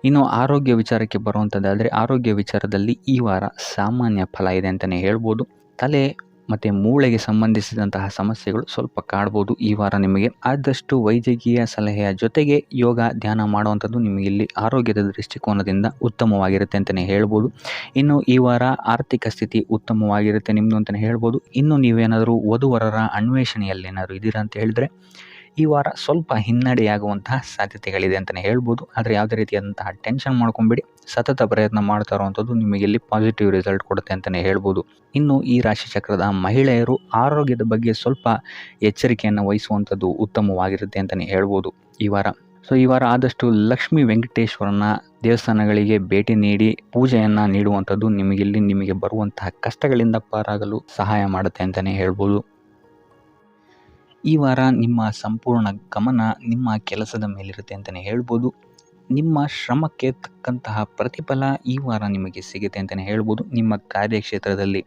ಇನ್ನು ಆರೋಗ್ಯ ವಿಚಾರಕ್ಕೆ ಬರುವಂಥದ್ದಾದರೆ ಆರೋಗ್ಯ ವಿಚಾರದಲ್ಲಿ ಈ ವಾರ ಸಾಮಾನ್ಯ ಫಲ ಇದೆ ಅಂತಲೇ ಹೇಳ್ಬೋದು. ತಲೆ ಮತ್ತು ಮೂಳೆಗೆ ಸಂಬಂಧಿಸಿದಂತಹ ಸಮಸ್ಯೆಗಳು ಸ್ವಲ್ಪ ಕಾಡ್ಬೋದು ಈ ವಾರ ನಿಮಗೆ. ಆದಷ್ಟು ವೈದ್ಯಕೀಯ ಸಲಹೆಯ ಜೊತೆಗೆ ಯೋಗ, ಧ್ಯಾನ ಮಾಡುವಂಥದ್ದು ನಿಮಗೆ ಇಲ್ಲಿ ಆರೋಗ್ಯದ ದೃಷ್ಟಿಕೋನದಿಂದ ಉತ್ತಮವಾಗಿರುತ್ತೆ ಅಂತಲೇ ಹೇಳ್ಬೋದು. ಇನ್ನು ಈ ವಾರ ಆರ್ಥಿಕ ಸ್ಥಿತಿ ಉತ್ತಮವಾಗಿರುತ್ತೆ ನಿಮ್ಮದು ಅಂತಲೇ ಹೇಳ್ಬೋದು. ಇನ್ನು ನೀವೇನಾದರೂ ವಧುವರರ ಅನ್ವೇಷಣೆಯಲ್ಲೇನಾದರೂ ಇದ್ದೀರಾ ಅಂತ ಹೇಳಿದ್ರೆ ಈ ವಾರ ಸ್ವಲ್ಪ ಹಿನ್ನಡೆಯಾಗುವಂತಹ ಸಾಧ್ಯತೆಗಳಿದೆ ಅಂತಲೇ ಹೇಳ್ಬೋದು. ಆದರೆ ಯಾವುದೇ ರೀತಿಯಾದಂತಹ ಟೆನ್ಷನ್ ಮಾಡ್ಕೊಂಬೇಡಿ. ಸತತ ಪ್ರಯತ್ನ ಮಾಡ್ತಾ ಇರುವಂಥದ್ದು ನಿಮಗೆ ಇಲ್ಲಿ ಪಾಸಿಟಿವ್ ರಿಸಲ್ಟ್ ಕೊಡುತ್ತೆ ಅಂತಲೇ ಹೇಳ್ಬೋದು. ಇನ್ನು ಈ ರಾಶಿಚಕ್ರದ ಮಹಿಳೆಯರು ಆರೋಗ್ಯದ ಬಗ್ಗೆ ಸ್ವಲ್ಪ ಎಚ್ಚರಿಕೆಯನ್ನು ವಹಿಸುವಂಥದ್ದು ಉತ್ತಮವಾಗಿರುತ್ತೆ ಅಂತಲೇ ಹೇಳ್ಬೋದು ಈ ವಾರ. ಸೊ ಈ ವಾರ ಆದಷ್ಟು ಲಕ್ಷ್ಮೀ ವೆಂಕಟೇಶ್ವರನ ದೇವಸ್ಥಾನಗಳಿಗೆ ಭೇಟಿ ನೀಡಿ ಪೂಜೆಯನ್ನು ನೀಡುವಂಥದ್ದು ನಿಮಗೆ ಬರುವಂತಹ ಕಷ್ಟಗಳಿಂದ ಪಾರಾಗಲು ಸಹಾಯ ಮಾಡುತ್ತೆ ಅಂತಲೇ ಹೇಳ್ಬೋದು. ಈ ವಾರ ನಿಮ್ಮ ಸಂಪೂರ್ಣ ಗಮನ ನಿಮ್ಮ ಕೆಲಸದ ಮೇಲಿರುತ್ತೆ ಅಂತಲೇ ಹೇಳ್ಬೋದು. ನಿಮ್ಮ ಶ್ರಮಕ್ಕೆ ತಕ್ಕಂತಹ ಪ್ರತಿಫಲ ಈ ವಾರ ನಿಮಗೆ ಸಿಗುತ್ತೆ ಅಂತಲೇ ಹೇಳ್ಬೋದು ನಿಮ್ಮ ಕಾರ್ಯಕ್ಷೇತ್ರದಲ್ಲಿ.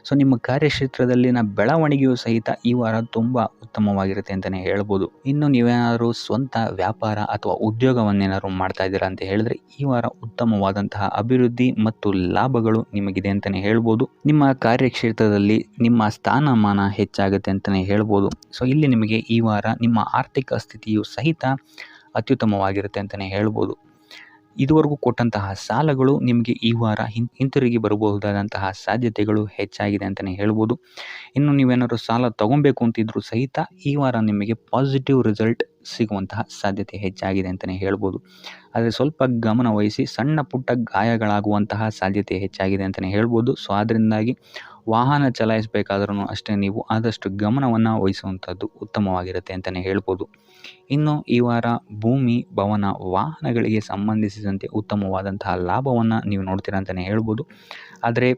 ಸೊ ನಿಮ್ಮ ಕಾರ್ಯಕ್ಷೇತ್ರದಲ್ಲಿನ ಬೆಳವಣಿಗೆಯೂ ಸಹಿತ ಈ ವಾರ ತುಂಬ ಉತ್ತಮವಾಗಿರುತ್ತೆ ಅಂತಲೇ ಹೇಳ್ಬೋದು. ಇನ್ನು ನೀವೇನಾದರೂ ಸ್ವಂತ ವ್ಯಾಪಾರ ಅಥವಾ ಉದ್ಯೋಗವನ್ನೇನಾದ್ರು ಮಾಡ್ತಾ ಇದ್ದೀರಾ ಅಂತ ಹೇಳಿದ್ರೆ ಈ ವಾರ ಉತ್ತಮವಾದಂತಹ ಅಭಿವೃದ್ಧಿ ಮತ್ತು ಲಾಭಗಳು ನಿಮಗಿದೆ ಅಂತಲೇ ಹೇಳ್ಬೋದು. ನಿಮ್ಮ ಕಾರ್ಯಕ್ಷೇತ್ರದಲ್ಲಿ ನಿಮ್ಮ ಸ್ಥಾನಮಾನ ಹೆಚ್ಚಾಗುತ್ತೆ ಅಂತಲೇ ಹೇಳ್ಬೋದು. ಸೊ ಇಲ್ಲಿ ನಿಮಗೆ ಈ ವಾರ ನಿಮ್ಮ ಆರ್ಥಿಕ ಸ್ಥಿತಿಯು ಸಹಿತ ಅತ್ಯುತ್ತಮವಾಗಿರುತ್ತೆ ಅಂತಲೇ ಹೇಳ್ಬೋದು. ಇದುವರೆಗೂ ಕೊಟ್ಟಂತಹ ಸಾಲಗಳು ನಿಮಗೆ ಈ ವಾರ ಹಿಂತಿರುಗಿ ಬರಬಹುದಾದಂತಹ ಸಾಧ್ಯತೆಗಳು ಹೆಚ್ಚಾಗಿದೆ ಅಂತಲೇ ಹೇಳ್ಬೋದು. ಇನ್ನು ನೀವೇನಾದರೂ ಸಾಲ ತಗೊಬೇಕು ಅಂತಿದ್ರು ಸಹಿತ ಈ ವಾರ ನಿಮಗೆ ಪಾಸಿಟಿವ್ ರಿಸಲ್ಟ್ ಸಿಗುವಂತಹ ಸಾಧ್ಯತೆ ಹೆಚ್ಚಾಗಿದೆ ಅಂತಲೇ ಹೇಳ್ಬೋದು. ಆದರೆ ಸ್ವಲ್ಪ ಗಮನ ವಹಿಸಿ, ಸಣ್ಣ ಪುಟ್ಟ ಗಾಯಗಳಾಗುವಂತಹ ಸಾಧ್ಯತೆ ಹೆಚ್ಚಾಗಿದೆ ಅಂತಲೇ ಹೇಳ್ಬೋದು. ಸೊ ಅದರಿಂದಾಗಿ ವಾಹನ ಚಲಾಯಿಸಬೇಕಾದ್ರೂ ಅಷ್ಟೇ ನೀವು ಆದಷ್ಟು ಗಮನವನ್ನು ವಹಿಸುವಂಥದ್ದು ಉತ್ತಮವಾಗಿರುತ್ತೆ ಅಂತಲೇ ಹೇಳ್ಬೋದು. ಇನ್ನು ಈ ವಾರ ಭೂಮಿ, ಭವನ, ವಾಹನಗಳಿಗೆ ಸಂಬಂಧಿಸಿದಂತೆ ಉತ್ತಮವಾದಂತಹ ಲಾಭವನ್ನು ನೀವು ನೋಡ್ತೀರಾ ಅಂತಲೇ ಹೇಳ್ಬೋದು. ಆದರೆ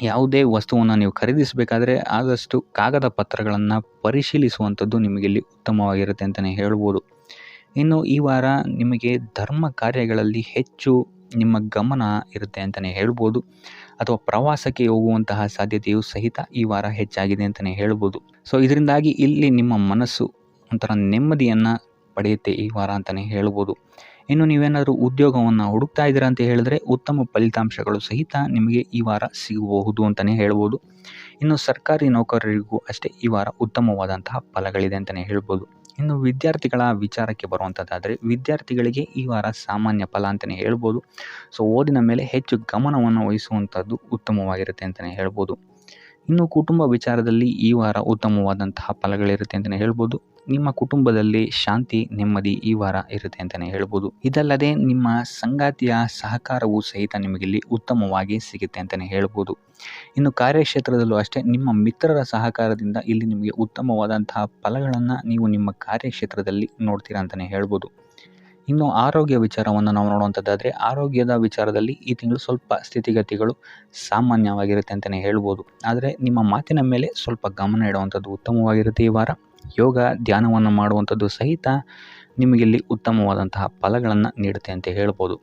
ಯಾವುದೇ ವಸ್ತುವನ್ನು ನೀವು ಖರೀದಿಸಬೇಕಾದ್ರೆ ಆದಷ್ಟು ಕಾಗದ ಪತ್ರಗಳನ್ನು ಪರಿಶೀಲಿಸುವಂಥದ್ದು ನಿಮಗಿಲ್ಲಿ ಉತ್ತಮವಾಗಿರುತ್ತೆ ಅಂತಲೇ ಹೇಳ್ಬೋದು. ಇನ್ನು ಈ ವಾರ ನಿಮಗೆ ಧರ್ಮ ಕಾರ್ಯಗಳಲ್ಲಿ ಹೆಚ್ಚು ನಿಮ್ಮ ಗಮನ ಇರುತ್ತೆ ಅಂತಲೇ ಹೇಳ್ಬೋದು. ಅಥವಾ ಪ್ರವಾಸಕ್ಕೆ ಹೋಗುವಂತಹ ಸಾಧ್ಯತೆಯು ಸಹಿತ ಈ ವಾರ ಹೆಚ್ಚಾಗಿದೆ ಅಂತಲೇ ಹೇಳ್ಬೋದು. ಸೊ ಇದರಿಂದಾಗಿ ಇಲ್ಲಿ ನಿಮ್ಮ ಮನಸ್ಸು ಒಂಥರ ನೆಮ್ಮದಿಯನ್ನು ಪಡೆಯುತ್ತೆ ಈ ವಾರ ಅಂತಲೇ ಹೇಳ್ಬೋದು. ಇನ್ನು ನೀವೇನಾದರೂ ಉದ್ಯೋಗವನ್ನು ಹುಡುಕ್ತಾ ಇದ್ದೀರಾ ಅಂತ ಹೇಳಿದ್ರೆ ಉತ್ತಮ ಫಲಿತಾಂಶಗಳು ಸಹಿತ ನಿಮಗೆ ಈ ವಾರ ಸಿಗಬಹುದು ಅಂತಲೇ ಹೇಳ್ಬೋದು. ಇನ್ನು ಸರ್ಕಾರಿ ನೌಕರರಿಗೂ ಅಷ್ಟೇ ಈ ವಾರ ಉತ್ತಮವಾದಂತಹ ಫಲಗಳಿದೆ ಅಂತಲೇ ಹೇಳ್ಬೋದು. ಇನ್ನು ವಿದ್ಯಾರ್ಥಿಗಳ ವಿಚಾರಕ್ಕೆ ಬರುವಂಥದ್ದಾದರೆ ವಿದ್ಯಾರ್ಥಿಗಳಿಗೆ ಈ ವಾರ ಸಾಮಾನ್ಯ ಫಲ ಅಂತಲೇ ಹೇಳ್ಬೋದು. ಸೊ ಓದಿನ ಮೇಲೆ ಹೆಚ್ಚು ಗಮನವನ್ನು ವಹಿಸುವಂಥದ್ದು ಉತ್ತಮವಾಗಿರುತ್ತೆ ಅಂತಲೇ ಹೇಳ್ಬೋದು. ಇನ್ನು ಕುಟುಂಬ ವಿಚಾರದಲ್ಲಿ ಈ ವಾರ ಉತ್ತಮವಾದಂತಹ ಫಲಗಳಿರುತ್ತೆ ಅಂತಲೇ ಹೇಳ್ಬೋದು. ನಿಮ್ಮ ಕುಟುಂಬದಲ್ಲಿ ಶಾಂತಿ, ನೆಮ್ಮದಿ ಈ ವಾರ ಇರುತ್ತೆ ಅಂತಲೇ ಹೇಳ್ಬೋದು. ಇದಲ್ಲದೆ ನಿಮ್ಮ ಸಂಗಾತಿಯ ಸಹಕಾರವೂ ಸಹಿತ ನಿಮಗಿಲ್ಲಿ ಉತ್ತಮವಾಗಿ ಸಿಗುತ್ತೆ ಅಂತಲೇ ಹೇಳ್ಬೋದು. ಇನ್ನು ಕಾರ್ಯಕ್ಷೇತ್ರದಲ್ಲೂ ಅಷ್ಟೇ ನಿಮ್ಮ ಮಿತ್ರರ ಸಹಕಾರದಿಂದ ಇಲ್ಲಿ ನಿಮಗೆ ಉತ್ತಮವಾದಂತಹ ಫಲಗಳನ್ನು ನೀವು ನಿಮ್ಮ ಕಾರ್ಯಕ್ಷೇತ್ರದಲ್ಲಿ ನೋಡ್ತೀರಾ ಅಂತಲೇ ಹೇಳ್ಬೋದು. ಇನ್ನು ಆರೋಗ್ಯ ವಿಚಾರವನ್ನು ನಾವು ನೋಡುವಂಥದ್ದಾದರೆ ಆರೋಗ್ಯದ ವಿಚಾರದಲ್ಲಿ ಈ ತಿಂಗಳು ಸ್ವಲ್ಪ ಸ್ಥಿತಿಗತಿಗಳು ಸಾಮಾನ್ಯವಾಗಿರುತ್ತೆ ಅಂತಲೇ ಹೇಳ್ಬೋದು. ಆದರೆ ನಿಮ್ಮ ಮಾತಿನ ಮೇಲೆ ಸ್ವಲ್ಪ ಗಮನ ಇಡುವಂಥದ್ದು ಉತ್ತಮವಾಗಿರುತ್ತೆ ಈ ವಾರ. ಯೋಗ, ಧ್ಯಾನವನ್ನು ಮಾಡುವಂಥದ್ದು ಸಹಿತ ನಿಮಗಿಲ್ಲಿ ಉತ್ತಮವಾದಂತಹ ಫಲಗಳನ್ನು ನೀಡುತ್ತೆ ಅಂತ ಹೇಳ್ಬೋದು.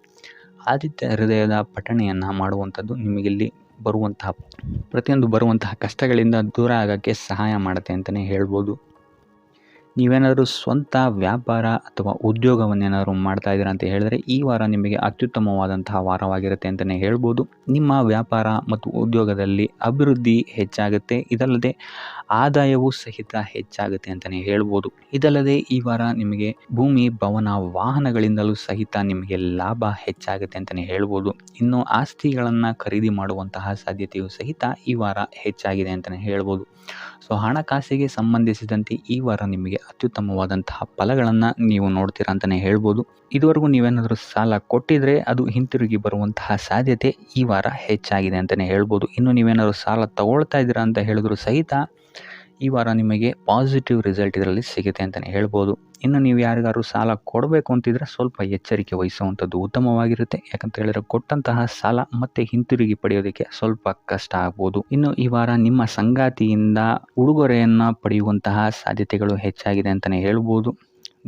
ಆದಿತ್ಯ ಹೃದಯದ ಪಠಣೆಯನ್ನು ಮಾಡುವಂಥದ್ದು ನಿಮಗಿಲ್ಲಿ ಬರುವಂತಹ ಕಷ್ಟಗಳಿಂದ ದೂರ ಆಗೋಕ್ಕೆ ಸಹಾಯ ಮಾಡುತ್ತೆ ಅಂತಲೇ ಹೇಳ್ಬೋದು. ನೀವೇನಾದರೂ ಸ್ವಂತ ವ್ಯಾಪಾರ ಅಥವಾ ಉದ್ಯೋಗವನ್ನೇನಾದರೂ ಮಾಡ್ತಾ ಇದ್ದೀರಾ ಅಂತ ಹೇಳಿದ್ರೆ ಈ ವಾರ ನಿಮಗೆ ಅತ್ಯುತ್ತಮವಾದಂತಹ ವಾರವಾಗಿರುತ್ತೆ ಅಂತಲೇ ಹೇಳ್ಬೋದು. ನಿಮ್ಮ ವ್ಯಾಪಾರ ಮತ್ತು ಉದ್ಯೋಗದಲ್ಲಿ ಅಭಿವೃದ್ಧಿ ಹೆಚ್ಚಾಗುತ್ತೆ. ಇದಲ್ಲದೆ ಆದಾಯವೂ ಸಹಿತ ಹೆಚ್ಚಾಗುತ್ತೆ ಅಂತಲೇ ಹೇಳ್ಬೋದು. ಇದಲ್ಲದೆ ಈ ವಾರ ನಿಮಗೆ ಭೂಮಿ, ಭವನ, ವಾಹನಗಳಿಂದಲೂ ಸಹಿತ ನಿಮಗೆ ಲಾಭ ಹೆಚ್ಚಾಗುತ್ತೆ ಅಂತಲೇ ಹೇಳ್ಬೋದು. ಇನ್ನು ಆಸ್ತಿಗಳನ್ನು ಖರೀದಿ ಮಾಡುವಂತಹ ಸಾಧ್ಯತೆಯೂ ಸಹಿತ ಈ ವಾರ ಹೆಚ್ಚಾಗಿದೆ ಅಂತಲೇ ಹೇಳ್ಬೋದು. ಸೊ ಹಣಕಾಸಿಗೆ ಸಂಬಂಧಿಸಿದಂತೆ ಈ ವಾರ ನಿಮಗೆ ಅತ್ಯುತ್ತಮವಾದಂತಹ ಫಲಗಳನ್ನು ನೀವು ನೋಡ್ತೀರಾ ಅಂತಲೇ ಹೇಳ್ಬೋದು. ಇದುವರೆಗೂ ನೀವೇನಾದರೂ ಸಾಲ ಕೊಟ್ಟಿದ್ರೆ ಅದು ಹಿಂತಿರುಗಿ ಬರುವಂತಹ ಸಾಧ್ಯತೆ ಈ ವಾರ ಹೆಚ್ಚಾಗಿದೆ ಅಂತಲೇ ಹೇಳ್ಬೋದು. ಇನ್ನು ನೀವೇನಾದರೂ ಸಾಲ ತಗೊಳ್ತಾ ಇದ್ದೀರಾ ಅಂತ ಹೇಳಿದ್ರು ಸಹಿತ ಈ ವಾರ ನಿಮಗೆ ಪಾಸಿಟಿವ್ ರಿಸಲ್ಟ್ ಇದರಲ್ಲಿ ಸಿಗುತ್ತೆ ಅಂತಲೇ ಹೇಳ್ಬೋದು. ಇನ್ನು ನೀವು ಯಾರಿಗಾದ್ರು ಸಾಲ ಕೊಡಬೇಕು ಅಂತಿದ್ರೆ ಸ್ವಲ್ಪ ಎಚ್ಚರಿಕೆ ವಹಿಸುವಂಥದ್ದು ಉತ್ತಮವಾಗಿರುತ್ತೆ. ಯಾಕಂತ ಹೇಳಿದ್ರೆ ಕೊಟ್ಟಂತಹ ಸಾಲ ಮತ್ತೆ ಹಿಂತಿರುಗಿ ಪಡೆಯೋದಕ್ಕೆ ಸ್ವಲ್ಪ ಕಷ್ಟ ಆಗ್ಬೋದು. ಇನ್ನು ಈ ವಾರ ನಿಮ್ಮ ಸಂಗಾತಿಯಿಂದ ಉಡುಗೊರೆಯನ್ನು ಪಡೆಯುವಂತಹ ಸಾಧ್ಯತೆಗಳು ಹೆಚ್ಚಾಗಿದೆ ಅಂತಲೇ ಹೇಳ್ಬೋದು.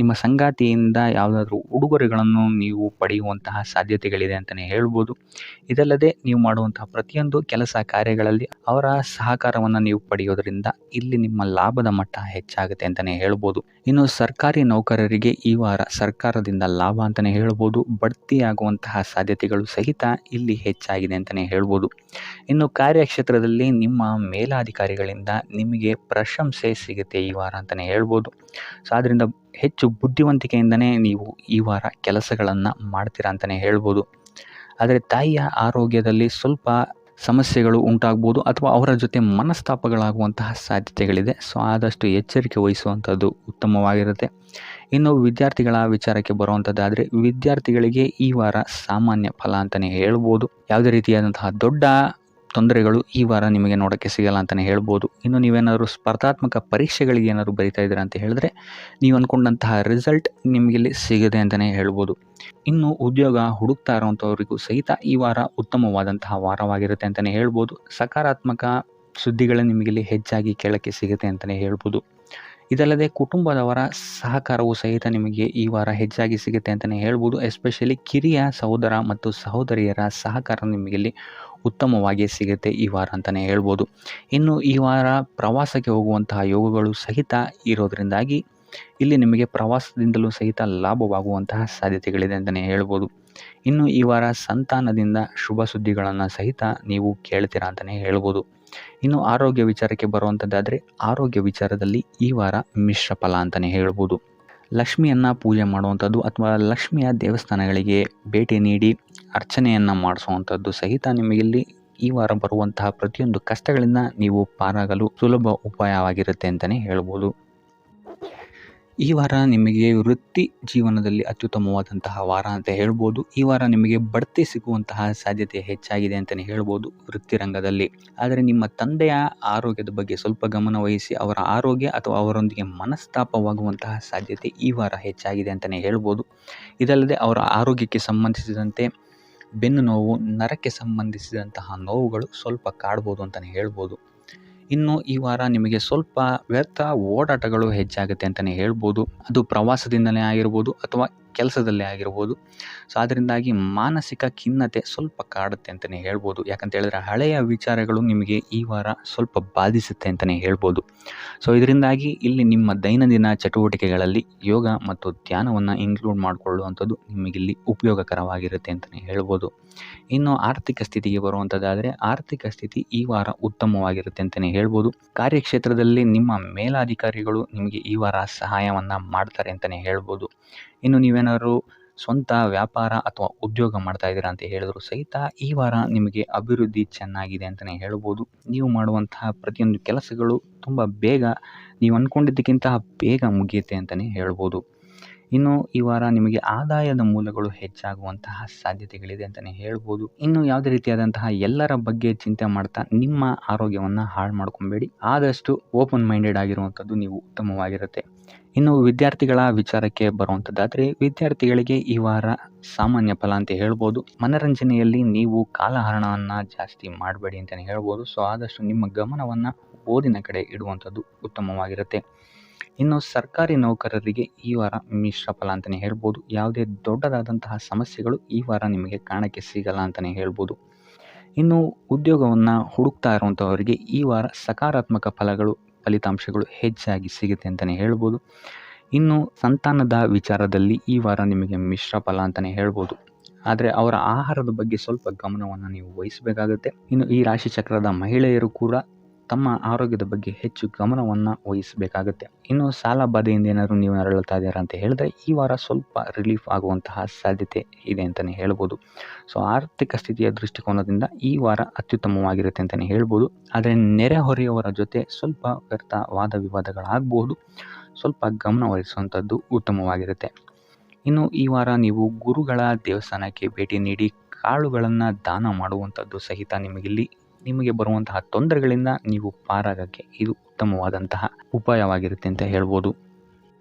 ನಿಮ್ಮ ಸಂಗಾತಿಯಿಂದ ಯಾವುದಾದ್ರೂ ಉಡುಗೊರೆಗಳನ್ನು ನೀವು ಪಡೆಯುವಂತಹ ಸಾಧ್ಯತೆಗಳಿದೆ ಅಂತಲೇ ಹೇಳ್ಬೋದು. ಇದಲ್ಲದೆ ನೀವು ಮಾಡುವಂತಹ ಪ್ರತಿಯೊಂದು ಕೆಲಸ ಕಾರ್ಯಗಳಲ್ಲಿ ಅವರ ಸಹಕಾರವನ್ನು ನೀವು ಪಡೆಯೋದ್ರಿಂದ ಇಲ್ಲಿ ನಿಮ್ಮ ಲಾಭದ ಮಟ್ಟ ಹೆಚ್ಚಾಗುತ್ತೆ ಅಂತಲೇ ಹೇಳ್ಬೋದು. ಇನ್ನು ಸರ್ಕಾರಿ ನೌಕರರಿಗೆ ಈ ವಾರ ಸರ್ಕಾರದಿಂದ ಲಾಭ ಅಂತಲೇ ಹೇಳ್ಬೋದು. ಬಡ್ತಿಯಾಗುವಂತಹ ಸಾಧ್ಯತೆಗಳು ಸಹಿತ ಇಲ್ಲಿ ಹೆಚ್ಚಾಗಿದೆ ಅಂತಲೇ ಹೇಳ್ಬೋದು. ಇನ್ನು ಕಾರ್ಯಕ್ಷೇತ್ರದಲ್ಲಿ ನಿಮ್ಮ ಮೇಲಾಧಿಕಾರಿಗಳಿಂದ ನಿಮಗೆ ಪ್ರಶಂಸೆ ಸಿಗುತ್ತೆ ಈ ವಾರ ಅಂತಲೇ ಹೇಳ್ಬೋದು. ಸೊ ಆದ್ದರಿಂದ ಹೆಚ್ಚು ಬುದ್ಧಿವಂತಿಕೆಯಿಂದನೇ ನೀವು ಈ ವಾರ ಕೆಲಸಗಳನ್ನು ಮಾಡ್ತೀರಾ ಅಂತಲೇ ಹೇಳ್ಬೋದು. ಆದರೆ ತಾಯಿಯ ಆರೋಗ್ಯದಲ್ಲಿ ಸ್ವಲ್ಪ ಸಮಸ್ಯೆಗಳು ಉಂಟಾಗ್ಬೋದು ಅಥವಾ ಅವರ ಜೊತೆ ಮನಸ್ತಾಪಗಳಾಗುವಂತಹ ಸಾಧ್ಯತೆಗಳಿದೆ. ಸೊ ಆದಷ್ಟು ಎಚ್ಚರಿಕೆ ವಹಿಸುವಂಥದ್ದು ಉತ್ತಮವಾಗಿರುತ್ತೆ. ಇನ್ನು ವಿದ್ಯಾರ್ಥಿಗಳ ವಿಚಾರಕ್ಕೆ ಬರುವಂಥದ್ದಾದರೆ ವಿದ್ಯಾರ್ಥಿಗಳಿಗೆ ಈ ವಾರ ಸಾಮಾನ್ಯ ಫಲ ಅಂತಲೇ ಹೇಳ್ಬೋದು. ಯಾವುದೇ ರೀತಿಯಾದಂತಹ ದೊಡ್ಡ ತೊಂದರೆಗಳು ಈ ವಾರ ನಿಮಗೆ ನೋಡೋಕ್ಕೆ ಸಿಗಲ್ಲ ಅಂತಲೇ ಹೇಳ್ಬೋದು. ಇನ್ನು ನೀವೇನಾದರೂ ಸ್ಪರ್ಧಾತ್ಮಕ ಪರೀಕ್ಷೆಗಳಿಗೆ ಏನಾದರೂ ಬರಿತಾ ಇದ್ದೀರಾ ಅಂತ ಹೇಳಿದ್ರೆ ನೀವು ಅಂದ್ಕೊಂಡಂತಹ ರಿಸಲ್ಟ್ ನಿಮಗಿಲ್ಲಿ ಸಿಗದೆ ಅಂತಲೇ ಹೇಳ್ಬೋದು. ಇನ್ನು ಉದ್ಯೋಗ ಹುಡುಕ್ತಾ ಇರೋವಂಥವ್ರಿಗೂ ಸಹಿತ ಈ ವಾರ ಉತ್ತಮವಾದಂತಹ ವಾರವಾಗಿರುತ್ತೆ ಅಂತಲೇ ಹೇಳ್ಬೋದು. ಸಕಾರಾತ್ಮಕ ಸುದ್ದಿಗಳೇ ನಿಮಗಿಲ್ಲಿ ಹೆಚ್ಚಾಗಿ ಕೇಳೋಕ್ಕೆ ಸಿಗುತ್ತೆ ಅಂತಲೇ ಹೇಳ್ಬೋದು. ಇದಲ್ಲದೆ ಕುಟುಂಬದವರ ಸಹಕಾರವೂ ಸಹಿತ ನಿಮಗೆ ಈ ವಾರ ಹೆಚ್ಚಾಗಿ ಸಿಗುತ್ತೆ ಅಂತಲೇ ಹೇಳ್ಬೋದು. ಎಸ್ಪೆಷಲಿ ಕಿರಿಯ ಸಹೋದರ ಮತ್ತು ಸಹೋದರಿಯರ ಸಹಕಾರ ನಿಮಗಿಲ್ಲಿ ಉತ್ತಮವಾಗಿ ಸಿಗುತ್ತೆ ಈ ವಾರ ಅಂತಲೇ ಹೇಳ್ಬೋದು. ಇನ್ನು ಈ ವಾರ ಪ್ರವಾಸಕ್ಕೆ ಹೋಗುವಂತಹ ಯೋಗಗಳು ಸಹಿತ ಇರೋದರಿಂದಾಗಿ ಇಲ್ಲಿ ನಿಮಗೆ ಪ್ರವಾಸದಿಂದಲೂ ಸಹಿತ ಲಾಭವಾಗುವಂತಹ ಸಾಧ್ಯತೆಗಳಿದೆ ಅಂತಲೇ ಹೇಳ್ಬೋದು. ಇನ್ನು ಈ ವಾರ ಸಂತಾನದಿಂದ ಶುಭ ಸುದ್ದಿಗಳನ್ನು ಸಹಿತ ನೀವು ಕೇಳ್ತೀರಾ ಅಂತಲೇ ಹೇಳ್ಬೋದು. ಇನ್ನು ಆರೋಗ್ಯ ವಿಚಾರಕ್ಕೆ ಬರುವಂಥದ್ದಾದರೆ ಆರೋಗ್ಯ ವಿಚಾರದಲ್ಲಿ ಈ ವಾರ ಮಿಶ್ರ ಫಲ ಅಂತಲೇ ಹೇಳ್ಬೋದು. ಲಕ್ಷ್ಮಿಯನ್ನು ಪೂಜೆ ಮಾಡುವಂಥದ್ದು ಅಥವಾ ಲಕ್ಷ್ಮಿಯ ದೇವಸ್ಥಾನಗಳಿಗೆ ಭೇಟಿ ನೀಡಿ ಅರ್ಚನೆಯನ್ನು ಮಾಡಿಸುವಂಥದ್ದು ಸಹಿತ ನಿಮಗಿಲ್ಲಿ ಈ ವಾರ ಬರುವಂತಹ ಪ್ರತಿಯೊಂದು ಕಷ್ಟಗಳಿಂದ ನೀವು ಪಾರಾಗಲು ಸುಲಭ ಉಪಾಯವಾಗಿರುತ್ತೆ ಅಂತಲೇ ಹೇಳ್ಬೋದು. ಈ ವಾರ ನಿಮಗೆ ವೃತ್ತಿ ಜೀವನದಲ್ಲಿ ಅತ್ಯುತ್ತಮವಾದಂತಹ ವಾರ ಅಂತ ಹೇಳ್ಬೋದು. ಈ ವಾರ ನಿಮಗೆ ಬಡ್ತಿ ಸಿಗುವಂತಹ ಸಾಧ್ಯತೆ ಹೆಚ್ಚಾಗಿದೆ ಅಂತಲೇ ಹೇಳ್ಬೋದು ವೃತ್ತಿ ರಂಗದಲ್ಲಿ. ಆದರೆ ನಿಮ್ಮ ತಂದೆಯ ಆರೋಗ್ಯದ ಬಗ್ಗೆ ಸ್ವಲ್ಪ ಗಮನ ವಹಿಸಿ ಅವರ ಆರೋಗ್ಯ ಅಥವಾ ಅವರೊಂದಿಗೆ ಮನಸ್ತಾಪವಾಗುವಂತಹ ಸಾಧ್ಯತೆ ಈ ವಾರ ಹೆಚ್ಚಾಗಿದೆ ಅಂತಲೇ ಹೇಳ್ಬೋದು. ಇದಲ್ಲದೆ ಅವರ ಆರೋಗ್ಯಕ್ಕೆ ಸಂಬಂಧಿಸಿದಂತೆ ಬೆನ್ನು ನೋವು, ನರಕ್ಕೆ ಸಂಬಂಧಿಸಿದಂತಹ ನೋವುಗಳು ಸ್ವಲ್ಪ ಕಾಡ್ಬೋದು ಅಂತಲೇ ಹೇಳ್ಬೋದು. ಇನ್ನು ಈ ವಾರ ನಿಮಗೆ ಸ್ವಲ್ಪ ವ್ಯರ್ಥ ಓಡಾಟಗಳು ಹೆಚ್ಚಾಗುತ್ತೆ ಅಂತಲೇ ಹೇಳ್ಬೋದು. ಅದು ಪ್ರವಾಸದಿಂದಲೇ ಆಗಿರ್ಬೋದು ಅಥವಾ ಕೆಲಸದಲ್ಲೇ ಆಗಿರ್ಬೋದು. ಸೊ ಅದರಿಂದಾಗಿ ಮಾನಸಿಕ ಖಿನ್ನತೆ ಸ್ವಲ್ಪ ಕಾಡುತ್ತೆ ಅಂತಲೇ ಹೇಳ್ಬೋದು. ಯಾಕಂತ ಹೇಳಿದ್ರೆ ಹಳೆಯ ವಿಚಾರಗಳು ನಿಮಗೆ ಈ ವಾರ ಸ್ವಲ್ಪ ಬಾಧಿಸುತ್ತೆ ಅಂತಲೇ ಹೇಳ್ಬೋದು. ಸೊ ಇದರಿಂದಾಗಿ ಇಲ್ಲಿ ನಿಮ್ಮ ದೈನಂದಿನ ಚಟುವಟಿಕೆಗಳಲ್ಲಿ ಯೋಗ ಮತ್ತು ಧ್ಯಾನವನ್ನು ಇನ್ಕ್ಲೂಡ್ ಮಾಡಿಕೊಳ್ಳುವಂಥದ್ದು ನಿಮಗಿಲ್ಲಿ ಉಪಯೋಗಕರವಾಗಿರುತ್ತೆ ಅಂತಲೇ ಹೇಳ್ಬೋದು. ಇನ್ನು ಆರ್ಥಿಕ ಸ್ಥಿತಿಗೆ ಬರುವಂಥದ್ದಾದರೆ ಆರ್ಥಿಕ ಸ್ಥಿತಿ ಈ ವಾರ ಉತ್ತಮವಾಗಿರುತ್ತೆ ಅಂತಲೇ ಹೇಳ್ಬೋದು. ಕಾರ್ಯಕ್ಷೇತ್ರದಲ್ಲಿ ನಿಮ್ಮ ಮೇಲಾಧಿಕಾರಿಗಳು ನಿಮಗೆ ಈ ವಾರ ಸಹಾಯವನ್ನು ಮಾಡ್ತಾರೆ ಅಂತಲೇ ಹೇಳ್ಬೋದು. ಇನ್ನು ನೀವೇನಾದ್ರು ಸ್ವಂತ ವ್ಯಾಪಾರ ಅಥವಾ ಉದ್ಯೋಗ ಮಾಡ್ತಾ ಇದ್ದೀರಾ ಅಂತ ಹೇಳಿದ್ರು ಸಹಿತ ಈ ವಾರ ನಿಮಗೆ ಅಭಿವೃದ್ಧಿ ಚೆನ್ನಾಗಿದೆ ಅಂತಲೇ ಹೇಳ್ಬೋದು. ನೀವು ಮಾಡುವಂತಹ ಪ್ರತಿಯೊಂದು ಕೆಲಸಗಳು ತುಂಬ ಬೇಗ ನೀವು ಅಂದ್ಕೊಂಡಿದ್ದಕ್ಕಿಂತ ಬೇಗ ಮುಗಿಯುತ್ತೆ ಅಂತಲೇ ಹೇಳ್ಬೋದು. ಇನ್ನು ಈ ವಾರ ನಿಮಗೆ ಆದಾಯದ ಮೂಲಗಳು ಹೆಚ್ಚಾಗುವಂತಹ ಸಾಧ್ಯತೆಗಳಿದೆ ಅಂತಲೇ ಹೇಳ್ಬೋದು. ಇನ್ನು ಯಾವುದೇ ರೀತಿಯಾದಂತಹ ಎಲ್ಲರ ಬಗ್ಗೆ ಚಿಂತೆ ಮಾಡ್ತಾ ನಿಮ್ಮ ಆರೋಗ್ಯವನ್ನು ಹಾಳು ಮಾಡ್ಕೊಬೇಡಿ. ಆದಷ್ಟು ಓಪನ್ ಮೈಂಡೆಡ್ ಆಗಿರುವಂಥದ್ದು ನೀವು ಉತ್ತಮವಾಗಿರುತ್ತೆ. ಇನ್ನು ವಿದ್ಯಾರ್ಥಿಗಳ ವಿಚಾರಕ್ಕೆ ಬರುವಂಥದ್ದಾದರೆ ವಿದ್ಯಾರ್ಥಿಗಳಿಗೆ ಈ ವಾರ ಸಾಮಾನ್ಯ ಫಲ ಅಂತ ಹೇಳ್ಬೋದು. ಮನರಂಜನೆಯಲ್ಲಿ ನೀವು ಕಾಲಹರಣವನ್ನು ಜಾಸ್ತಿ ಮಾಡಬೇಡಿ ಅಂತಲೇ ಹೇಳ್ಬೋದು. ಸೊ ಆದಷ್ಟು ನಿಮ್ಮ ಗಮನವನ್ನು ಓದಿನ ಕಡೆ ಇಡುವಂಥದ್ದು ಉತ್ತಮವಾಗಿರುತ್ತೆ. ಇನ್ನು ಸರ್ಕಾರಿ ನೌಕರರಿಗೆ ಈ ವಾರ ಮಿಶ್ರ ಫಲ ಅಂತಲೇ ಹೇಳ್ಬೋದು. ಯಾವುದೇ ದೊಡ್ಡದಾದಂತಹ ಸಮಸ್ಯೆಗಳು ಈ ವಾರ ನಿಮಗೆ ಕಾಣಕ್ಕೆ ಸಿಗಲ್ಲ ಅಂತಲೇ ಹೇಳ್ಬೋದು. ಇನ್ನು ಉದ್ಯೋಗವನ್ನು ಹುಡುಕ್ತಾ ಇರುವಂಥವರಿಗೆ ಈ ವಾರ ಸಕಾರಾತ್ಮಕ ಫಲಿತಾಂಶಗಳು ಹೆಚ್ಚಾಗಿ ಸಿಗುತ್ತೆ ಅಂತಲೇ ಹೇಳ್ಬೋದು. ಇನ್ನು ಸಂತಾನದ ವಿಚಾರದಲ್ಲಿ ಈ ವಾರ ನಿಮಗೆ ಮಿಶ್ರ ಫಲ ಅಂತಲೇ ಹೇಳ್ಬೋದು. ಆದರೆ ಅವರ ಆಹಾರದ ಬಗ್ಗೆ ಸ್ವಲ್ಪ ಗಮನವನ್ನು ನೀವು ವಹಿಸಬೇಕಾಗುತ್ತೆ. ಇನ್ನು ಈ ರಾಶಿ ಚಕ್ರದ ಮಹಿಳೆಯರು ಕೂಡ ತಮ್ಮ ಆರೋಗ್ಯದ ಬಗ್ಗೆ ಹೆಚ್ಚು ಗಮನವನ್ನು ವಹಿಸಬೇಕಾಗುತ್ತೆ. ಇನ್ನು ಸಾಲ ಬಾಧೆಯಿಂದ ಏನಾದರೂ ನೀವು ನರಳುತ್ತಾ ಇದ್ದೀರಾ ಅಂತ ಹೇಳಿದ್ರೆ ಈ ವಾರ ಸ್ವಲ್ಪ ರಿಲೀಫ್ ಆಗುವಂತಹ ಸಾಧ್ಯತೆ ಇದೆ ಅಂತಲೇ ಹೇಳ್ಬೋದು. ಸೊ ಆರ್ಥಿಕ ಸ್ಥಿತಿಯ ದೃಷ್ಟಿಕೋನದಿಂದ ಈ ವಾರ ಅತ್ಯುತ್ತಮವಾಗಿರುತ್ತೆ ಅಂತಲೇ ಹೇಳ್ಬೋದು. ಆದರೆ ನೆರೆಹೊರೆಯವರ ಜೊತೆ ಸ್ವಲ್ಪ ವ್ಯರ್ಥ ವಾದ ವಿವಾದಗಳಾಗಬಹುದು. ಸ್ವಲ್ಪ ಗಮನ ವಹಿಸುವಂಥದ್ದು ಉತ್ತಮವಾಗಿರುತ್ತೆ. ಇನ್ನು ಈ ವಾರ ನೀವು ಗುರುಗಳ ದೇವಸ್ಥಾನಕ್ಕೆ ಭೇಟಿ ನೀಡಿ ಕಾಳುಗಳನ್ನು ದಾನ ಮಾಡುವಂಥದ್ದು ಸಹಿತ ನಿಮಗೆ ಬರುವಂತಹ ತೊಂದರೆಗಳಿಂದ ನೀವು ಪಾರಾಗಕ್ಕೆ ಇದು ಉತ್ತಮವಾದಂತಹ ಉಪಾಯವಾಗಿರುತ್ತೆ ಅಂತ ಹೇಳ್ಬೋದು.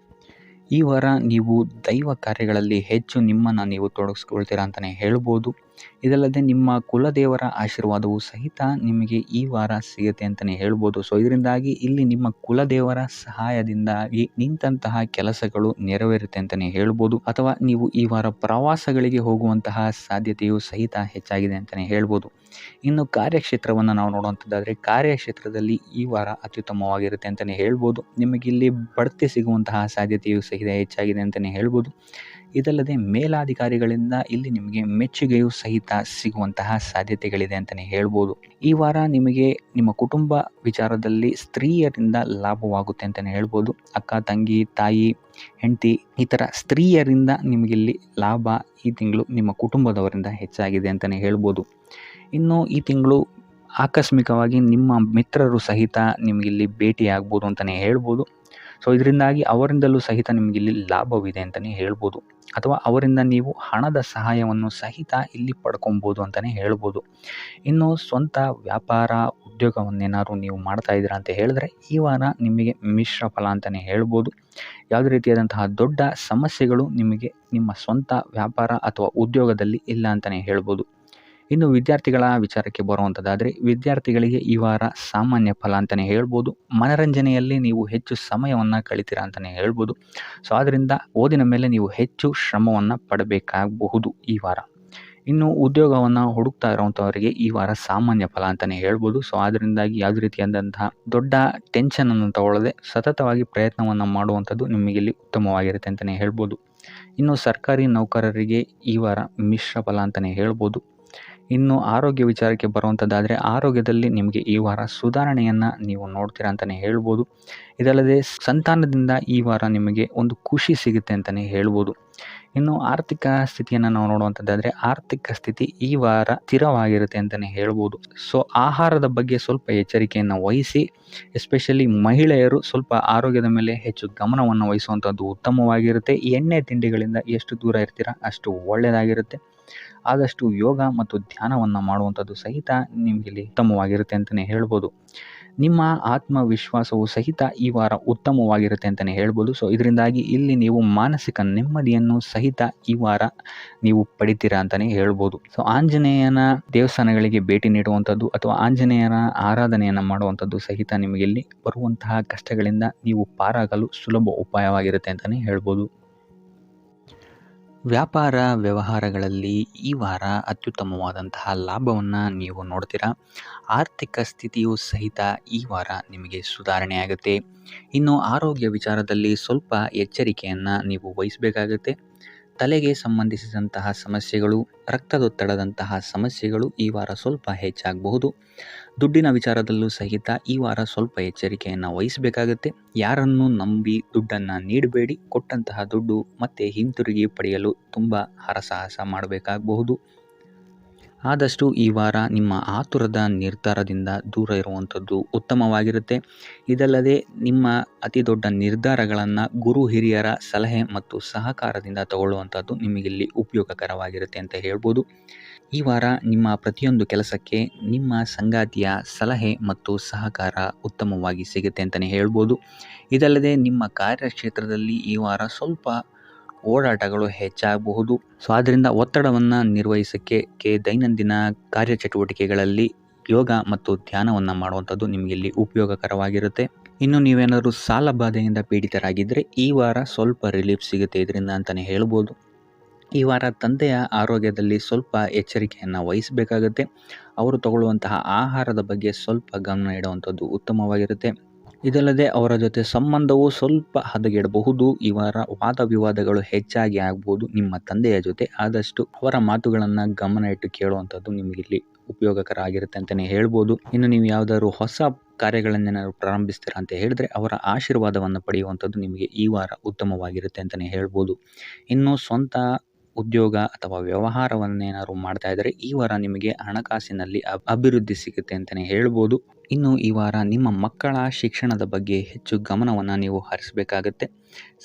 ಈ ವಾರ ನೀವು ದೈವ ಕಾರ್ಯಗಳಲ್ಲಿ ಹೆಚ್ಚು ನಿಮ್ಮನ್ನು ನೀವು ತೊಡಗಿಸ್ಕೊಳ್ತೀರಾ ಅಂತಲೇ ಹೇಳ್ಬೋದು. ಇದಲ್ಲದೆ ನಿಮ್ಮ ಕುಲದೇವರ ಆಶೀರ್ವಾದವು ಸಹಿತ ನಿಮಗೆ ಈ ವಾರ ಸಿಗುತ್ತೆ ಅಂತಲೇ ಹೇಳ್ಬೋದು. ಸೊ ಇದರಿಂದಾಗಿ ಇಲ್ಲಿ ನಿಮ್ಮ ಕುಲದೇವರ ಸಹಾಯದಿಂದಾಗಿ ನಿಂತಹ ಕೆಲಸಗಳು ನೆರವೇರುತ್ತೆ ಅಂತಲೇ ಹೇಳ್ಬೋದು. ಅಥವಾ ನೀವು ಈ ವಾರ ಪ್ರವಾಸಗಳಿಗೆ ಹೋಗುವಂತಹ ಸಾಧ್ಯತೆಯು ಸಹಿತ ಹೆಚ್ಚಾಗಿದೆ ಅಂತಲೇ ಹೇಳ್ಬೋದು. ಇನ್ನು ಕಾರ್ಯಕ್ಷೇತ್ರವನ್ನು ನಾವು ನೋಡುವಂಥದ್ದಾದರೆ ಕಾರ್ಯಕ್ಷೇತ್ರದಲ್ಲಿ ಈ ವಾರ ಅತ್ಯುತ್ತಮವಾಗಿರುತ್ತೆ ಅಂತಲೇ ಹೇಳ್ಬೋದು. ನಿಮಗೆ ಇಲ್ಲಿ ಬಡ್ತಿ ಸಿಗುವಂತಹ ಸಾಧ್ಯತೆಯು ಸಹಿತ ಹೆಚ್ಚಾಗಿದೆ ಅಂತಲೇ ಹೇಳ್ಬೋದು. ಇದಲ್ಲದೆ ಮೇಲಾಧಿಕಾರಿಗಳಿಂದ ಇಲ್ಲಿ ನಿಮಗೆ ಮೆಚ್ಚುಗೆಯು ಸಹಿತ ಸಿಗುವಂತಹ ಸಾಧ್ಯತೆಗಳಿದೆ ಅಂತಲೇ ಹೇಳ್ಬೋದು. ಈ ವಾರ ನಿಮಗೆ ನಿಮ್ಮ ಕುಟುಂಬ ವಿಚಾರದಲ್ಲಿ ಸ್ತ್ರೀಯರಿಂದ ಲಾಭವಾಗುತ್ತೆ ಅಂತಲೇ ಹೇಳ್ಬೋದು. ಅಕ್ಕ, ತಂಗಿ, ತಾಯಿ, ಹೆಂಡತಿ ಈ ಥರ ಸ್ತ್ರೀಯರಿಂದ ನಿಮಗಿಲ್ಲಿ ಲಾಭ ಈ ತಿಂಗಳು ನಿಮ್ಮ ಕುಟುಂಬದವರಿಂದ ಹೆಚ್ಚಾಗಿದೆ ಅಂತಲೇ ಹೇಳ್ಬೋದು. ಇನ್ನು ಈ ತಿಂಗಳು ಆಕಸ್ಮಿಕವಾಗಿ ನಿಮ್ಮ ಮಿತ್ರರು ಸಹಿತ ನಿಮಗಿಲ್ಲಿ ಭೇಟಿಯಾಗ್ಬೋದು ಅಂತಲೇ ಹೇಳ್ಬೋದು. ಸೊ ಇದರಿಂದಾಗಿ ಅವರಿಂದಲೂ ಸಹಿತ ನಿಮಗಿಲ್ಲಿ ಲಾಭವಿದೆ ಅಂತಲೇ ಹೇಳ್ಬೋದು. ಅಥವಾ ಅವರಿಂದ ನೀವು ಹಣದ ಸಹಾಯವನ್ನು ಸಹಿತ ಇಲ್ಲಿ ಪಡ್ಕೊಬೋದು ಅಂತಲೇ ಹೇಳ್ಬೋದು. ಇನ್ನು ಸ್ವಂತ ವ್ಯಾಪಾರ ಉದ್ಯೋಗವನ್ನೇನಾದ್ರು ನೀವು ಮಾಡ್ತಾ ಇದ್ದೀರಾ ಅಂತ ಹೇಳಿದ್ರೆ ಈ ವಾರ ನಿಮಗೆ ಮಿಶ್ರ ಫಲ ಅಂತಲೇ ಹೇಳ್ಬೋದು. ಯಾವುದೇ ರೀತಿಯಾದಂತಹ ದೊಡ್ಡ ಸಮಸ್ಯೆಗಳು ನಿಮಗೆ ನಿಮ್ಮ ಸ್ವಂತ ವ್ಯಾಪಾರ ಅಥವಾ ಉದ್ಯೋಗದಲ್ಲಿ ಇಲ್ಲ ಅಂತಲೇ ಹೇಳ್ಬೋದು. ಇನ್ನು ವಿದ್ಯಾರ್ಥಿಗಳ ವಿಚಾರಕ್ಕೆ ಬರುವಂಥದ್ದಾದರೆ ವಿದ್ಯಾರ್ಥಿಗಳಿಗೆ ಈ ವಾರ ಸಾಮಾನ್ಯ ಫಲ ಅಂತಲೇ ಹೇಳ್ಬೋದು. ಮನರಂಜನೆಯಲ್ಲಿ ನೀವು ಹೆಚ್ಚು ಸಮಯವನ್ನು ಕಳಿತೀರಾ ಅಂತಲೇ ಹೇಳ್ಬೋದು. ಸೊ ಆದ್ದರಿಂದ ಓದಿನ ಮೇಲೆ ನೀವು ಹೆಚ್ಚು ಶ್ರಮವನ್ನು ಪಡಬೇಕಾಗಬಹುದು ಈ ವಾರ. ಇನ್ನು ಉದ್ಯೋಗವನ್ನು ಹುಡುಕ್ತಾ ಇರುವಂಥವರಿಗೆ ಈ ವಾರ ಸಾಮಾನ್ಯ ಫಲ ಅಂತಲೇ ಹೇಳ್ಬೋದು. ಸೊ ಅದರಿಂದಾಗಿ ಯಾವುದೇ ರೀತಿಯಾದಂತಹ ದೊಡ್ಡ ಟೆನ್ಷನನ್ನು ತಗೊಳ್ಳದೆ ಸತತವಾಗಿ ಪ್ರಯತ್ನವನ್ನು ಮಾಡುವಂಥದ್ದು ನಿಮಗೆ ಇಲ್ಲಿ ಉತ್ತಮವಾಗಿರುತ್ತೆ ಅಂತಲೇ ಹೇಳ್ಬೋದು. ಇನ್ನು ಸರ್ಕಾರಿ ನೌಕರರಿಗೆ ಈ ವಾರ ಮಿಶ್ರ ಫಲ ಅಂತಲೇ ಹೇಳ್ಬೋದು. ಇನ್ನು ಆರೋಗ್ಯ ವಿಚಾರಕ್ಕೆ ಬರುವಂಥದ್ದಾದರೆ ಆರೋಗ್ಯದಲ್ಲಿ ನಿಮಗೆ ಈ ವಾರ ಸುಧಾರಣೆಯನ್ನು ನೀವು ನೋಡ್ತೀರಾ ಅಂತಲೇ ಹೇಳ್ಬೋದು. ಇದಲ್ಲದೆ ಸಂತಾನದಿಂದ ಈ ವಾರ ನಿಮಗೆ ಒಂದು ಖುಷಿ ಸಿಗುತ್ತೆ ಅಂತಲೇ ಹೇಳ್ಬೋದು. ಇನ್ನು ಆರ್ಥಿಕ ಸ್ಥಿತಿಯನ್ನು ನಾವು ನೋಡುವಂಥದ್ದಾದರೆ ಆರ್ಥಿಕ ಸ್ಥಿತಿ ಈ ವಾರ ಸ್ಥಿರವಾಗಿರುತ್ತೆ ಅಂತಲೇ ಹೇಳ್ಬೋದು. ಸೊ ಆಹಾರದ ಬಗ್ಗೆ ಸ್ವಲ್ಪ ಎಚ್ಚರಿಕೆಯನ್ನು ವಹಿಸಿ, ಎಸ್ಪೆಷಲಿ ಮಹಿಳೆಯರು ಸ್ವಲ್ಪ ಆರೋಗ್ಯದ ಮೇಲೆ ಹೆಚ್ಚು ಗಮನವನ್ನು ವಹಿಸುವಂಥದ್ದು ಉತ್ತಮವಾಗಿರುತ್ತೆ. ಎಣ್ಣೆ ತಿಂಡಿಗಳಿಂದ ಎಷ್ಟು ದೂರ ಇರ್ತೀರಾ ಅಷ್ಟು ಒಳ್ಳೆಯದಾಗಿರುತ್ತೆ. ಆದಷ್ಟು ಯೋಗ ಮತ್ತು ಧ್ಯಾನವನ್ನು ಮಾಡುವಂಥದ್ದು ಸಹಿತ ನಿಮಗಿಲ್ಲಿ ಉತ್ತಮವಾಗಿರುತ್ತೆ ಅಂತಲೇ ಹೇಳ್ಬೋದು. ನಿಮ್ಮ ಆತ್ಮವಿಶ್ವಾಸವು ಸಹಿತ ಈ ವಾರ ಉತ್ತಮವಾಗಿರುತ್ತೆ ಅಂತಲೇ ಹೇಳ್ಬೋದು. ಸೊ ಇದರಿಂದಾಗಿ ಇಲ್ಲಿ ನೀವು ಮಾನಸಿಕ ನೆಮ್ಮದಿಯನ್ನು ಸಹಿತ ಈ ವಾರ ನೀವು ಪಡಿತೀರಾ ಅಂತಲೇ ಹೇಳ್ಬೋದು. ಸೊ ಆಂಜನೇಯನ ದೇವಸ್ಥಾನಗಳಿಗೆ ಭೇಟಿ ನೀಡುವಂಥದ್ದು ಅಥವಾ ಆಂಜನೇಯನ ಆರಾಧನೆಯನ್ನು ಮಾಡುವಂಥದ್ದು ಸಹಿತ ನಿಮಗಿಲ್ಲಿ ಬರುವಂತಹ ಕಷ್ಟಗಳಿಂದ ನೀವು ಪಾರಾಗಲು ಸುಲಭ ಉಪಾಯವಾಗಿರುತ್ತೆ ಅಂತಲೇ ಹೇಳ್ಬೋದು. ವ್ಯಾಪಾರ ವ್ಯವಹಾರಗಳಲ್ಲಿ ಈ ವಾರ ಅತ್ಯುತ್ತಮವಾದಂತಹ ಲಾಭವನ್ನು ನೀವು ನೋಡ್ತೀರಾ. ಆರ್ಥಿಕ ಸ್ಥಿತಿಯು ಸಹಿತ ಈ ವಾರ ನಿಮಗೆ ಸುಧಾರಣೆಯಾಗುತ್ತೆ. ಇನ್ನು ಆರೋಗ್ಯ ವಿಚಾರದಲ್ಲಿ ಸ್ವಲ್ಪ ಎಚ್ಚರಿಕೆಯನ್ನು ನೀವು ವಹಿಸಬೇಕಾಗುತ್ತೆ. ತಲೆಗೆ ಸಂಬಂಧಿಸಿದಂತಹ ಸಮಸ್ಯೆಗಳು, ರಕ್ತದೊತ್ತಡದಂತಹ ಸಮಸ್ಯೆಗಳು ಈ ವಾರ ಸ್ವಲ್ಪ ಹೆಚ್ಚಾಗಬಹುದು. ದುಡ್ಡಿನ ವಿಚಾರದಲ್ಲೂ ಸಹಿತ ಈ ವಾರ ಸ್ವಲ್ಪ ಎಚ್ಚರಿಕೆಯನ್ನು ವಹಿಸಬೇಕಾಗುತ್ತೆ. ಯಾರನ್ನು ನಂಬಿ ದುಡ್ಡನ್ನು ನೀಡಬೇಡಿ. ಕೊಟ್ಟಂತಹ ದುಡ್ಡು ಮತ್ತೆ ಹಿಂತಿರುಗಿ ಪಡೆಯಲು ತುಂಬ ಹರಸಾಹಸ ಮಾಡಬೇಕಾಗಬಹುದು. ಆದಷ್ಟು ಈ ವಾರ ನಿಮ್ಮ ಆತುರದ ನಿರ್ಧಾರದಿಂದ ದೂರ ಇರುವಂಥದ್ದು ಉತ್ತಮವಾಗಿರುತ್ತೆ. ಇದಲ್ಲದೆ ನಿಮ್ಮ ಅತಿ ದೊಡ್ಡ ನಿರ್ಧಾರಗಳನ್ನು ಗುರು ಹಿರಿಯರ ಸಲಹೆ ಮತ್ತು ಸಹಕಾರದಿಂದ ತಗೊಳ್ಳುವಂಥದ್ದು ನಿಮಗಿಲ್ಲಿ ಉಪಯೋಗಕರವಾಗಿರುತ್ತೆ ಅಂತ ಹೇಳ್ಬೋದು. ಈ ವಾರ ನಿಮ್ಮ ಪ್ರತಿಯೊಂದು ಕೆಲಸಕ್ಕೆ ನಿಮ್ಮ ಸಂಗಾತಿಯ ಸಲಹೆ ಮತ್ತು ಸಹಕಾರ ಉತ್ತಮವಾಗಿ ಸಿಗುತ್ತೆ ಅಂತಲೇ ಹೇಳ್ಬೋದು. ಇದಲ್ಲದೆ ನಿಮ್ಮ ಕಾರ್ಯಕ್ಷೇತ್ರದಲ್ಲಿ ಈ ವಾರ ಸ್ವಲ್ಪ ಓಡಾಟಗಳು ಹೆಚ್ಚಾಗಬಹುದು. ಸೊ ಆದ್ದರಿಂದ ಒತ್ತಡವನ್ನು ನಿರ್ವಹಿಸೋಕ್ಕೆ ದೈನಂದಿನ ಕಾರ್ಯಚಟುವಟಿಕೆಗಳಲ್ಲಿ ಯೋಗ ಮತ್ತು ಧ್ಯಾನವನ್ನು ಮಾಡುವಂಥದ್ದು ನಿಮಗಿಲ್ಲಿ ಉಪಯೋಗಕರವಾಗಿರುತ್ತೆ. ಇನ್ನು ನೀವೇನಾದರೂ ಸಾಲ ಬಾಧೆಯಿಂದ ಪೀಡಿತರಾಗಿದ್ದರೆ ಈ ವಾರ ಸ್ವಲ್ಪ ರಿಲೀಫ್ ಸಿಗುತ್ತೆ ಇದರಿಂದ ಅಂತಲೇ ಹೇಳ್ಬೋದು. ಈ ವಾರ ತಂದೆಯ ಆರೋಗ್ಯದಲ್ಲಿ ಸ್ವಲ್ಪ ಎಚ್ಚರಿಕೆಯನ್ನು ವಹಿಸಬೇಕಾಗುತ್ತೆ. ಅವರು ತಗೊಳ್ಳುವಂತಹ ಆಹಾರದ ಬಗ್ಗೆ ಸ್ವಲ್ಪ ಗಮನ ಇಡುವಂಥದ್ದು ಉತ್ತಮವಾಗಿರುತ್ತೆ. ಇದಲ್ಲದೆ ಅವರ ಜೊತೆ ಸಂಬಂಧವು ಸ್ವಲ್ಪ ಹದಗೆಡಬಹುದು. ಈ ವಾರ ವಾದ ವಿವಾದಗಳು ಹೆಚ್ಚಾಗಿ ಆಗ್ಬೋದು ನಿಮ್ಮ ತಂದೆಯ ಜೊತೆ. ಆದಷ್ಟು ಅವರ ಮಾತುಗಳನ್ನು ಗಮನ ಇಟ್ಟು ಕೇಳುವಂಥದ್ದು ನಿಮಗಿಲ್ಲಿ ಉಪಯೋಗಕರ ಆಗಿರುತ್ತೆ ಅಂತಲೇ ಹೇಳ್ಬೋದು. ಇನ್ನು ನೀವು ಯಾವುದಾದ್ರು ಹೊಸ ಕಾರ್ಯಗಳನ್ನೇನಾದ್ರು ಪ್ರಾರಂಭಿಸ್ತೀರಾ ಅಂತ ಹೇಳಿದ್ರೆ ಅವರ ಆಶೀರ್ವಾದವನ್ನು ಪಡೆಯುವಂಥದ್ದು ನಿಮಗೆ ಈ ವಾರ ಉತ್ತಮವಾಗಿರುತ್ತೆ ಅಂತಲೇ ಹೇಳ್ಬೋದು. ಇನ್ನು ಸ್ವಂತ ಉದ್ಯೋಗ ಅಥವಾ ವ್ಯವಹಾರವನ್ನೇನಾದ್ರು ಮಾಡ್ತಾ ಇದ್ದರೆ ಈ ವಾರ ನಿಮಗೆ ಹಣಕಾಸಿನಲ್ಲಿ ಅಭಿವೃದ್ಧಿ ಸಿಗುತ್ತೆ ಅಂತಲೇ ಹೇಳ್ಬೋದು. ಇನ್ನು ಈ ವಾರ ನಿಮ್ಮ ಮಕ್ಕಳ ಶಿಕ್ಷಣದ ಬಗ್ಗೆ ಹೆಚ್ಚು ಗಮನವನ್ನು ನೀವು ಹರಿಸಬೇಕಾಗತ್ತೆ.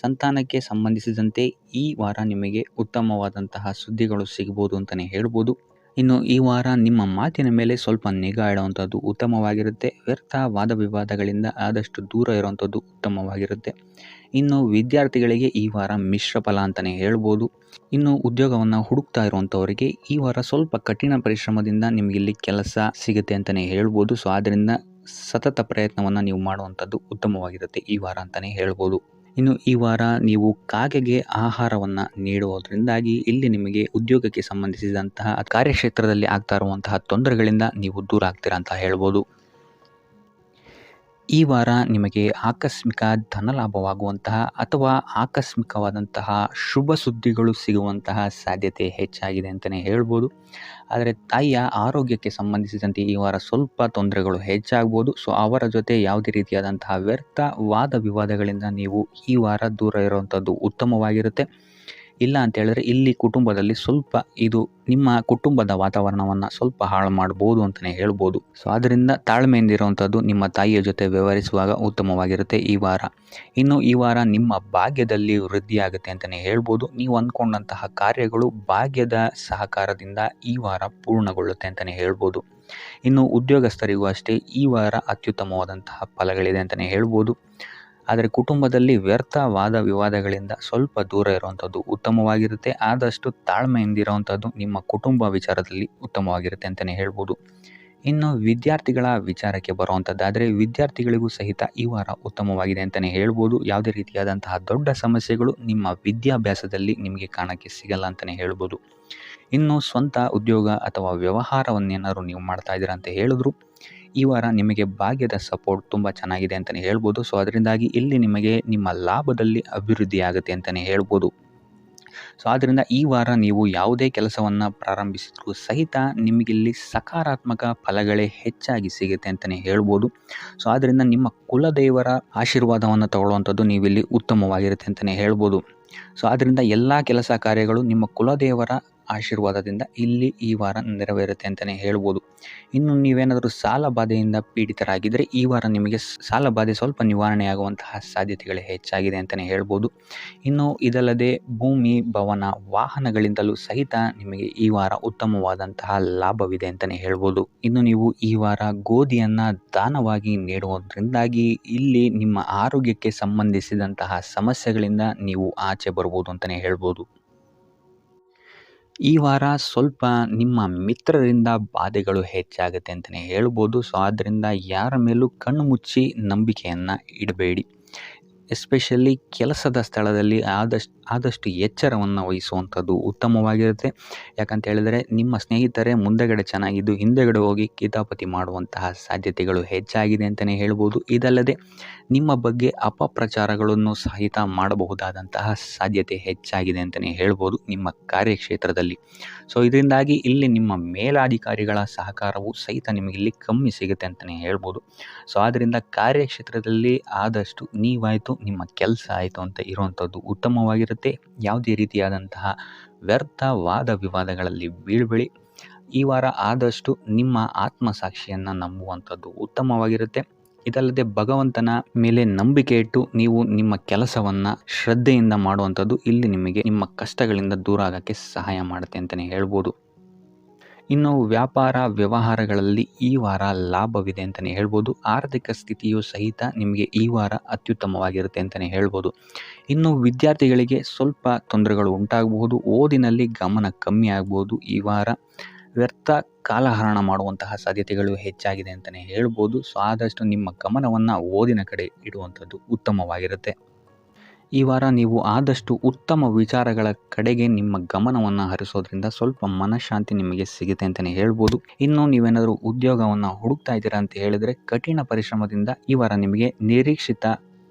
ಸಂತಾನಕ್ಕೆ ಸಂಬಂಧಿಸಿದಂತೆ ಈ ವಾರ ನಿಮಗೆ ಉತ್ತಮವಾದಂತಹ ಸುದ್ದಿಗಳು ಸಿಗ್ಬೋದು ಅಂತಲೇ ಹೇಳ್ಬೋದು. ಇನ್ನು ಈ ವಾರ ನಿಮ್ಮ ಮಾತಿನ ಮೇಲೆ ಸ್ವಲ್ಪ ನಿಗಾ ಇಡುವಂಥದ್ದು ಉತ್ತಮವಾಗಿರುತ್ತೆ. ವ್ಯರ್ಥ ವಾದ ವಿವಾದಗಳಿಂದ ಆದಷ್ಟು ದೂರ ಇರುವಂಥದ್ದು ಉತ್ತಮವಾಗಿರುತ್ತೆ. ಇನ್ನು ವಿದ್ಯಾರ್ಥಿಗಳಿಗೆ ಈ ವಾರ ಮಿಶ್ರ ಫಲ ಅಂತಲೇ ಹೇಳ್ಬೋದು. ಇನ್ನು ಉದ್ಯೋಗವನ್ನು ಹುಡುಕ್ತಾ ಇರುವಂಥವರಿಗೆ ಈ ವಾರ ಸ್ವಲ್ಪ ಕಠಿಣ ಪರಿಶ್ರಮದಿಂದ ನಿಮಗಿಲ್ಲಿ ಕೆಲಸ ಸಿಗುತ್ತೆ ಅಂತಲೇ ಹೇಳ್ಬೋದು. ಸೊ ಆದ್ದರಿಂದ ಸತತ ಪ್ರಯತ್ನವನ್ನು ನೀವು ಮಾಡುವಂಥದ್ದು ಉತ್ತಮವಾಗಿರುತ್ತೆ ಈ ವಾರ ಅಂತಲೇ ಹೇಳ್ಬೋದು. ಇನ್ನು ಈ ವಾರ ನೀವು ಕಾಗೆಗೆ ಆಹಾರವನ್ನು ನೀಡುವುದರಿಂದಾಗಿ ಇಲ್ಲಿ ನಿಮಗೆ ಉದ್ಯೋಗಕ್ಕೆ ಸಂಬಂಧಿಸಿದಂತಹ ಕಾರ್ಯಕ್ಷೇತ್ರದಲ್ಲಿ ಆಗ್ತಾ ಇರುವಂತಹ ತೊಂದರೆಗಳಿಂದ ನೀವು ದೂರ ಆಗ್ತೀರಾ ಅಂತ ಹೇಳ್ಬೋದು. ಈ ವಾರ ನಿಮಗೆ ಆಕಸ್ಮಿಕ ಧನಲಾಭವಾಗುವಂತಹ ಅಥವಾ ಆಕಸ್ಮಿಕವಾದಂತಹ ಶುಭ ಸುದ್ದಿಗಳು ಸಿಗುವಂತಹ ಸಾಧ್ಯತೆ ಹೆಚ್ಚಾಗಿದೆ ಅಂತಲೇ ಹೇಳ್ಬೋದು. ಆದರೆ ತಾಯಿಯ ಆರೋಗ್ಯಕ್ಕೆ ಸಂಬಂಧಿಸಿದಂತೆ ಈ ವಾರ ಸ್ವಲ್ಪ ತೊಂದರೆಗಳು ಹೆಚ್ಚಾಗ್ಬೋದು. ಸೊ ಅವರ ಜೊತೆ ಯಾವುದೇ ರೀತಿಯಾದಂತಹ ವ್ಯರ್ಥ ವಾದ ವಿವಾದಗಳಿಂದ ನೀವು ಈ ವಾರ ದೂರ ಇರುವಂಥದ್ದು ಉತ್ತಮವಾಗಿರುತ್ತೆ. ಇಲ್ಲ ಅಂತ ಹೇಳಿದ್ರೆ ಇಲ್ಲಿ ಕುಟುಂಬದಲ್ಲಿ ಸ್ವಲ್ಪ ಇದು ನಿಮ್ಮ ಕುಟುಂಬದ ವಾತಾವರಣವನ್ನು ಸ್ವಲ್ಪ ಹಾಳು ಮಾಡ್ಬೋದು ಅಂತಲೇ ಹೇಳ್ಬೋದು. ಸೊ ಆದ್ದರಿಂದ ತಾಳ್ಮೆಯಿಂದ ಇರುವಂಥದ್ದು ನಿಮ್ಮ ತಾಯಿಯ ಜೊತೆ ವ್ಯವಹರಿಸುವಾಗ ಉತ್ತಮವಾಗಿರುತ್ತೆ ಈ ವಾರ. ಇನ್ನು ಈ ವಾರ ನಿಮ್ಮ ಭಾಗ್ಯದಲ್ಲಿ ವೃದ್ಧಿಯಾಗುತ್ತೆ ಅಂತಲೇ ಹೇಳ್ಬೋದು. ನೀವು ಅಂದ್ಕೊಂಡಂತಹ ಕಾರ್ಯಗಳು ಭಾಗ್ಯದ ಸಹಕಾರದಿಂದ ಈ ವಾರ ಪೂರ್ಣಗೊಳ್ಳುತ್ತೆ ಅಂತಲೇ ಹೇಳ್ಬೋದು. ಇನ್ನು ಉದ್ಯೋಗಸ್ಥರಿಗೂ ಅಷ್ಟೇ ಈ ವಾರ ಅತ್ಯುತ್ತಮವಾದಂತಹ ಫಲಗಳಿದೆ ಅಂತಲೇ ಹೇಳ್ಬೋದು. ಆದರೆ ಕುಟುಂಬದಲ್ಲಿ ವ್ಯರ್ಥ ವಾದ ವಿವಾದಗಳಿಂದ ಸ್ವಲ್ಪ ದೂರ ಇರುವಂಥದ್ದು ಉತ್ತಮವಾಗಿರುತ್ತೆ. ಆದಷ್ಟು ತಾಳ್ಮೆಯಿಂದಿರುವಂಥದ್ದು ನಿಮ್ಮ ಕುಟುಂಬ ವಿಚಾರದಲ್ಲಿ ಉತ್ತಮವಾಗಿರುತ್ತೆ ಅಂತಲೇ ಹೇಳ್ಬೋದು. ಇನ್ನು ವಿದ್ಯಾರ್ಥಿಗಳ ವಿಚಾರಕ್ಕೆ ಬರುವಂಥದ್ದಾದರೆ ವಿದ್ಯಾರ್ಥಿಗಳಿಗೂ ಸಹಿತ ಈ ವಾರ ಉತ್ತಮವಾಗಿದೆ ಅಂತಲೇ ಹೇಳ್ಬೋದು. ಯಾವುದೇ ರೀತಿಯಾದಂತಹ ದೊಡ್ಡ ಸಮಸ್ಯೆಗಳು ನಿಮ್ಮ ವಿದ್ಯಾಭ್ಯಾಸದಲ್ಲಿ ನಿಮಗೆ ಕಾಣಕ್ಕೆ ಸಿಗಲ್ಲ ಅಂತಲೇ ಹೇಳ್ಬೋದು. ಇನ್ನು ಸ್ವಂತ ಉದ್ಯೋಗ ಅಥವಾ ವ್ಯವಹಾರವನ್ನೇನಾದ್ರು ನೀವು ಮಾಡ್ತಾ ಇದ್ದೀರಾ ಅಂತ ಹೇಳಿದ್ರು ಈ ವಾರ ನಿಮಗೆ ಭಾಗ್ಯದ ಸಪೋರ್ಟ್ ತುಂಬ ಚೆನ್ನಾಗಿದೆ ಅಂತಲೇ ಹೇಳ್ಬೋದು. ಸೊ ಅದರಿಂದಾಗಿ ಇಲ್ಲಿ ನಿಮಗೆ ನಿಮ್ಮ ಲಾಭದಲ್ಲಿ ಅಭಿವೃದ್ಧಿ ಆಗುತ್ತೆ ಅಂತಲೇ ಹೇಳ್ಬೋದು. ಸೊ ಆದ್ದರಿಂದ ಈ ವಾರ ನೀವು ಯಾವುದೇ ಕೆಲಸವನ್ನು ಪ್ರಾರಂಭಿಸಿದ್ರೂ ಸಹಿತ ನಿಮಗಿಲ್ಲಿ ಸಕಾರಾತ್ಮಕ ಫಲಗಳೇ ಹೆಚ್ಚಾಗಿ ಸಿಗುತ್ತೆ ಅಂತಲೇ ಹೇಳ್ಬೋದು. ಸೊ ಆದ್ದರಿಂದ ನಿಮ್ಮ ಕುಲದೇವರ ಆಶೀರ್ವಾದವನ್ನು ತಗೊಳ್ಳುವಂಥದ್ದು ನೀವಿಲ್ಲಿ ಉತ್ತಮವಾಗಿರುತ್ತೆ ಅಂತಲೇ ಹೇಳ್ಬೋದು. ಸೊ ಆದ್ದರಿಂದ ಎಲ್ಲ ಕೆಲಸ ಕಾರ್ಯಗಳು ನಿಮ್ಮ ಕುಲದೇವರ ಆಶೀರ್ವಾದದಿಂದ ಇಲ್ಲಿ ಈ ವಾರ ನೆರವೇರುತ್ತೆ ಅಂತಲೇ ಹೇಳ್ಬೋದು. ಇನ್ನು ನೀವೇನಾದರೂ ಸಾಲ ಬಾಧೆಯಿಂದ ಪೀಡಿತರಾಗಿದ್ದರೆ ಈ ವಾರ ನಿಮಗೆ ಸಾಲ ಬಾಧೆ ಸ್ವಲ್ಪ ನಿವಾರಣೆಯಾಗುವಂತಹ ಸಾಧ್ಯತೆಗಳು ಹೆಚ್ಚಾಗಿದೆ ಅಂತಲೇ ಹೇಳ್ಬೋದು. ಇನ್ನು ಇದಲ್ಲದೆ ಭೂಮಿ, ಭವನ, ವಾಹನಗಳಿಂದಲೂ ಸಹಿತ ನಿಮಗೆ ಈ ವಾರ ಉತ್ತಮವಾದಂತಹ ಲಾಭವಿದೆ ಅಂತಲೇ ಹೇಳ್ಬೋದು. ಇನ್ನು ನೀವು ಈ ವಾರ ಗೋಧಿಯನ್ನು ದಾನವಾಗಿ ನೀಡುವುದರಿಂದಾಗಿ ಇಲ್ಲಿ ನಿಮ್ಮ ಆರೋಗ್ಯಕ್ಕೆ ಸಂಬಂಧಿಸಿದಂತಹ ಸಮಸ್ಯೆಗಳಿಂದ ನೀವು ಆಚೆ ಬರ್ಬೋದು ಅಂತಲೇ ಹೇಳ್ಬೋದು. ಈ ವಾರ ಸ್ವಲ್ಪ ನಿಮ್ಮ ಮಿತ್ರರಿಂದ ಬಾಧೆಗಳು ಹೆಚ್ಚಾಗುತ್ತೆ ಅಂತಲೇ ಹೇಳ್ಬೋದು. ಸೊ ಆದ್ದರಿಂದ ಯಾರ ಮೇಲೂ ಕಣ್ಣು ಮುಚ್ಚಿ ನಂಬಿಕೆಯನ್ನು ಇಡಬೇಡಿ. ಎಸ್ಪೆಷಲಿ ಕೆಲಸದ ಸ್ಥಳದಲ್ಲಿ ಆದಷ್ಟು ಎಚ್ಚರವನ್ನು ವಹಿಸುವಂಥದ್ದು ಉತ್ತಮವಾಗಿರುತ್ತೆ. ಯಾಕಂತ ಹೇಳಿದರೆ ನಿಮ್ಮ ಸ್ನೇಹಿತರೇ ಮುಂದೆಗಡೆ ಚೆನ್ನಾಗಿದ್ದು ಹಿಂದೆಗಡೆ ಹೋಗಿ ಕಿತಾಪತಿ ಮಾಡುವಂತಹ ಸಾಧ್ಯತೆಗಳು ಹೆಚ್ಚಾಗಿದೆ ಅಂತಲೇ ಹೇಳ್ಬೋದು. ಇದಲ್ಲದೆ ನಿಮ್ಮ ಬಗ್ಗೆ ಅಪಪ್ರಚಾರಗಳನ್ನು ಸಹಿತ ಮಾಡಬಹುದಾದಂತಹ ಸಾಧ್ಯತೆ ಹೆಚ್ಚಾಗಿದೆ ಅಂತಲೇ ಹೇಳ್ಬೋದು ನಿಮ್ಮ ಕಾರ್ಯಕ್ಷೇತ್ರದಲ್ಲಿ. ಸೊ ಇದರಿಂದಾಗಿ ಇಲ್ಲಿ ನಿಮ್ಮ ಮೇಲಾಧಿಕಾರಿಗಳ ಸಹಕಾರವು ಸಹಿತ ನಿಮಗಿಲ್ಲಿ ಕಮ್ಮಿ ಸಿಗುತ್ತೆ ಅಂತಲೇ ಹೇಳ್ಬೋದು. ಸೊ ಆದ್ದರಿಂದ ಕಾರ್ಯಕ್ಷೇತ್ರದಲ್ಲಿ ಆದಷ್ಟು ನೀವಾಯಿತು ನಿಮ್ಮ ಕೆಲಸ ಆಯಿತು ಅಂತ ಇರುವಂಥದ್ದು ಉತ್ತಮವಾಗಿರುತ್ತೆ. ಯಾವುದೇ ರೀತಿಯಾದಂತಹ ವ್ಯರ್ಥ ವಾದ ವಿವಾದಗಳಲ್ಲಿ ಬೀಳ್ಬೇಡಿ. ಈ ವಾರ ಆದಷ್ಟು ನಿಮ್ಮ ಆತ್ಮಸಾಕ್ಷಿಯನ್ನು ನಂಬುವಂಥದ್ದು ಉತ್ತಮವಾಗಿರುತ್ತೆ. ಇದಲ್ಲದೆ ಭಗವಂತನ ಮೇಲೆ ನಂಬಿಕೆ ಇಟ್ಟು ನೀವು ನಿಮ್ಮ ಕೆಲಸವನ್ನು ಶ್ರದ್ಧೆಯಿಂದ ಮಾಡುವಂಥದ್ದು ಇಲ್ಲಿ ನಿಮಗೆ ನಿಮ್ಮ ಕಷ್ಟಗಳಿಂದ ದೂರ ಆಗೋಕ್ಕೆ ಸಹಾಯ ಮಾಡುತ್ತೆ ಅಂತಲೇ ಹೇಳ್ಬೋದು. ಇನ್ನು ವ್ಯಾಪಾರ ವ್ಯವಹಾರಗಳಲ್ಲಿ ಈ ವಾರ ಲಾಭವಿದೆ ಅಂತಲೇ ಹೇಳ್ಬೋದು. ಆರ್ಥಿಕ ಸ್ಥಿತಿಯು ಸಹಿತ ನಿಮಗೆ ಈ ವಾರ ಅತ್ಯುತ್ತಮವಾಗಿರುತ್ತೆ ಅಂತಲೇ ಹೇಳ್ಬೋದು. ಇನ್ನು ವಿದ್ಯಾರ್ಥಿಗಳಿಗೆ ಸ್ವಲ್ಪ ತೊಂದರೆಗಳು ಉಂಟಾಗಬಹುದು. ಓದಿನಲ್ಲಿ ಗಮನ ಕಮ್ಮಿ ಆಗ್ಬೋದು. ಈ ವಾರ ವ್ಯರ್ಥ ಕಾಲಹರಣ ಮಾಡುವಂತಹ ಸಾಧ್ಯತೆಗಳು ಹೆಚ್ಚಾಗಿದೆ ಅಂತಲೇ ಹೇಳ್ಬೋದು. ಸೊ ಆದಷ್ಟು ನಿಮ್ಮ ಗಮನವನ್ನು ಓದಿನ ಕಡೆ ಇಡುವಂಥದ್ದು ಉತ್ತಮವಾಗಿರುತ್ತೆ. ಈ ವಾರ ನೀವು ಆದಷ್ಟು ಉತ್ತಮ ವಿಚಾರಗಳ ಕಡೆಗೆ ನಿಮ್ಮ ಗಮನವನ್ನು ಹರಿಸೋದ್ರಿಂದ ಸ್ವಲ್ಪ ಮನಃಶಾಂತಿ ನಿಮಗೆ ಸಿಗುತ್ತೆ ಅಂತಲೇ ಹೇಳ್ಬೋದು. ಇನ್ನು ನೀವೇನಾದರೂ ಉದ್ಯೋಗವನ್ನು ಹುಡುಕ್ತಾ ಇದ್ದೀರಾ ಅಂತ ಹೇಳಿದರೆ ಕಠಿಣ ಪರಿಶ್ರಮದಿಂದ ಈ ವಾರ ನಿಮಗೆ ನಿರೀಕ್ಷಿತ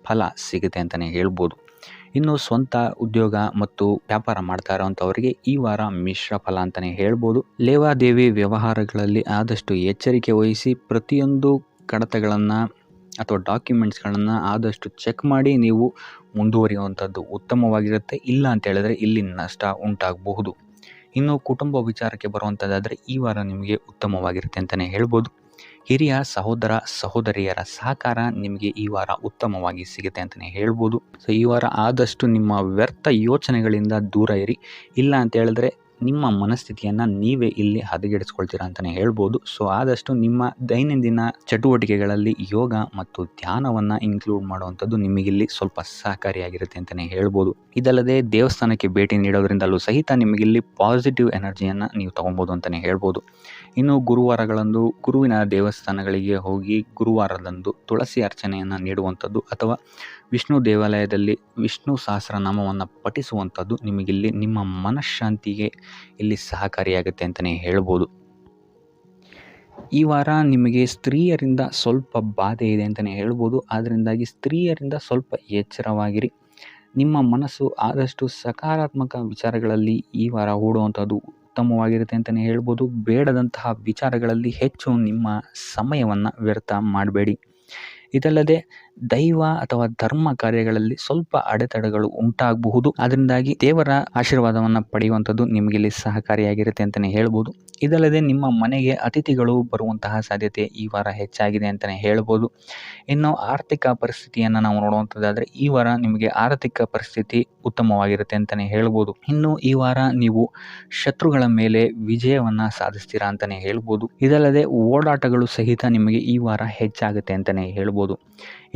ಫಲ ಸಿಗುತ್ತೆ ಅಂತಲೇ ಹೇಳ್ಬೋದು. ಇನ್ನು ಸ್ವಂತ ಉದ್ಯೋಗ ಮತ್ತು ವ್ಯಾಪಾರ ಮಾಡ್ತಾ ಇರೋವಂಥವರಿಗೆ ಈ ವಾರ ಮಿಶ್ರ ಫಲ ಅಂತಲೇ ಹೇಳ್ಬೋದು. ಲೇವಾದೇವಿ ವ್ಯವಹಾರಗಳಲ್ಲಿ ಆದಷ್ಟು ಎಚ್ಚರಿಕೆ ವಹಿಸಿ ಪ್ರತಿಯೊಂದು ಕಡತಗಳನ್ನು ಅಥವಾ ಡಾಕ್ಯುಮೆಂಟ್ಸ್ಗಳನ್ನು ಆದಷ್ಟು ಚೆಕ್ ಮಾಡಿ ನೀವು ಮುಂದುವರಿಯುವಂಥದ್ದು ಉತ್ತಮವಾಗಿರುತ್ತೆ. ಇಲ್ಲ ಅಂತ ಹೇಳಿದ್ರೆ ಇಲ್ಲಿ ನಷ್ಟ ಉಂಟಾಗಬಹುದು. ಇನ್ನು ಕುಟುಂಬ ವಿಚಾರಕ್ಕೆ ಬರುವಂಥದ್ದಾದರೆ ಈ ವಾರ ನಿಮಗೆ ಉತ್ತಮವಾಗಿರುತ್ತೆ ಅಂತಲೇ ಹೇಳ್ಬೋದು. ಹಿರಿಯ ಸಹೋದರ ಸಹೋದರಿಯರ ಸಹಕಾರ ನಿಮಗೆ ಈ ವಾರ ಉತ್ತಮವಾಗಿ ಸಿಗುತ್ತೆ ಅಂತಲೇ ಹೇಳ್ಬೋದು. ಸೊ ಈ ವಾರ ಆದಷ್ಟು ನಿಮ್ಮ ವ್ಯರ್ಥ ಯೋಚನೆಗಳಿಂದ ದೂರ ಇರಿ. ಇಲ್ಲ ಅಂತ ಹೇಳಿದ್ರೆ ನಿಮ್ಮ ಮನಸ್ಥಿತಿಯನ್ನು ನೀವೇ ಇಲ್ಲಿ ಹದಗೆಡಿಸ್ಕೊಳ್ತೀರಾ ಅಂತಲೇ ಹೇಳ್ಬೋದು. ಸೊ ಆದಷ್ಟು ನಿಮ್ಮ ದೈನಂದಿನ ಚಟುವಟಿಕೆಗಳಲ್ಲಿ ಯೋಗ ಮತ್ತು ಧ್ಯಾನವನ್ನು ಇನ್ಕ್ಲೂಡ್ ಮಾಡುವಂಥದ್ದು ನಿಮಗಿಲ್ಲಿ ಸ್ವಲ್ಪ ಸಹಕಾರಿಯಾಗಿರುತ್ತೆ ಅಂತಲೇ ಹೇಳ್ಬೋದು. ಇದಲ್ಲದೆ ದೇವಸ್ಥಾನಕ್ಕೆ ಭೇಟಿ ನೀಡೋದ್ರಿಂದಲೂ ಸಹಿತ ನಿಮಗಿಲ್ಲಿ ಪಾಸಿಟಿವ್ ಎನರ್ಜಿಯನ್ನು ನೀವು ತೊಗೊಬೋದು ಅಂತಲೇ ಹೇಳ್ಬೋದು. ಇನ್ನು ಗುರುವಾರಗಳಂದು ಗುರುವಿನ ದೇವಸ್ಥಾನಗಳಿಗೆ ಹೋಗಿ ಗುರುವಾರದಂದು ತುಳಸಿ ಅರ್ಚನೆಯನ್ನು ನೀಡುವಂಥದ್ದು ಅಥವಾ ವಿಷ್ಣು ದೇವಾಲಯದಲ್ಲಿ ವಿಷ್ಣು ಸಹಸ್ರನಾಮವನ್ನು ಪಠಿಸುವಂಥದ್ದು ನಿಮಗಿಲ್ಲಿ ನಿಮ್ಮ ಮನಃಶಾಂತಿಗೆ ಇಲ್ಲಿ ಸಹಕಾರಿಯಾಗುತ್ತೆ ಅಂತಲೇ ಹೇಳ್ಬೋದು. ಈ ವಾರ ನಿಮಗೆ ಸ್ತ್ರೀಯರಿಂದ ಸ್ವಲ್ಪ ಬಾಧೆ ಇದೆ ಅಂತಲೇ ಹೇಳ್ಬೋದು. ಅದರಿಂದಾಗಿ ಸ್ತ್ರೀಯರಿಂದ ಸ್ವಲ್ಪ ಎಚ್ಚರವಾಗಿರಿ. ನಿಮ್ಮ ಮನಸ್ಸು ಆದಷ್ಟು ಸಕಾರಾತ್ಮಕ ವಿಚಾರಗಳಲ್ಲಿ ಈ ವಾರ ಹೂಡುವಂಥದ್ದು ಉತ್ತಮವಾಗಿರುತ್ತೆ ಅಂತಲೇ ಹೇಳ್ಬೋದು. ಬೇಡದಂತಹ ವಿಚಾರಗಳಲ್ಲಿ ಹೆಚ್ಚು ನಿಮ್ಮ ಸಮಯವನ್ನು ವ್ಯರ್ಥ ಮಾಡಬೇಡಿ. ಇದಲ್ಲದೆ ದೈವ ಅಥವಾ ಧರ್ಮ ಕಾರ್ಯಗಳಲ್ಲಿ ಸ್ವಲ್ಪ ಅಡೆತಡೆಗಳು ಉಂಟಾಗಬಹುದು. ಅದರಿಂದಾಗಿ ದೇವರ ಆಶೀರ್ವಾದವನ್ನು ಪಡೆಯುವಂಥದ್ದು ನಿಮಗಿಲ್ಲಿ ಸಹಕಾರಿಯಾಗಿರುತ್ತೆ ಅಂತಲೇ ಹೇಳ್ಬೋದು. ಇದಲ್ಲದೆ ನಿಮ್ಮ ಮನೆಗೆ ಅತಿಥಿಗಳು ಬರುವಂತಹ ಸಾಧ್ಯತೆ ಈ ವಾರ ಹೆಚ್ಚಾಗಿದೆ ಅಂತಲೇ ಹೇಳ್ಬೋದು. ಇನ್ನು ಆರ್ಥಿಕ ಪರಿಸ್ಥಿತಿಯನ್ನು ನಾವು ನೋಡುವಂಥದ್ದಾದರೆ ಈ ವಾರ ನಿಮಗೆ ಆರ್ಥಿಕ ಪರಿಸ್ಥಿತಿ ಉತ್ತಮವಾಗಿರುತ್ತೆ ಅಂತಲೇ ಹೇಳ್ಬೋದು. ಇನ್ನು ಈ ವಾರ ನೀವು ಶತ್ರುಗಳ ಮೇಲೆ ವಿಜಯವನ್ನು ಸಾಧಿಸ್ತೀರಾ ಅಂತಲೇ ಹೇಳ್ಬೋದು. ಇದಲ್ಲದೆ ಓಡಾಟಗಳು ಸಹಿತ ನಿಮಗೆ ಈ ವಾರ ಹೆಚ್ಚಾಗುತ್ತೆ ಅಂತಲೇ ಹೇಳ್ಬೋದು.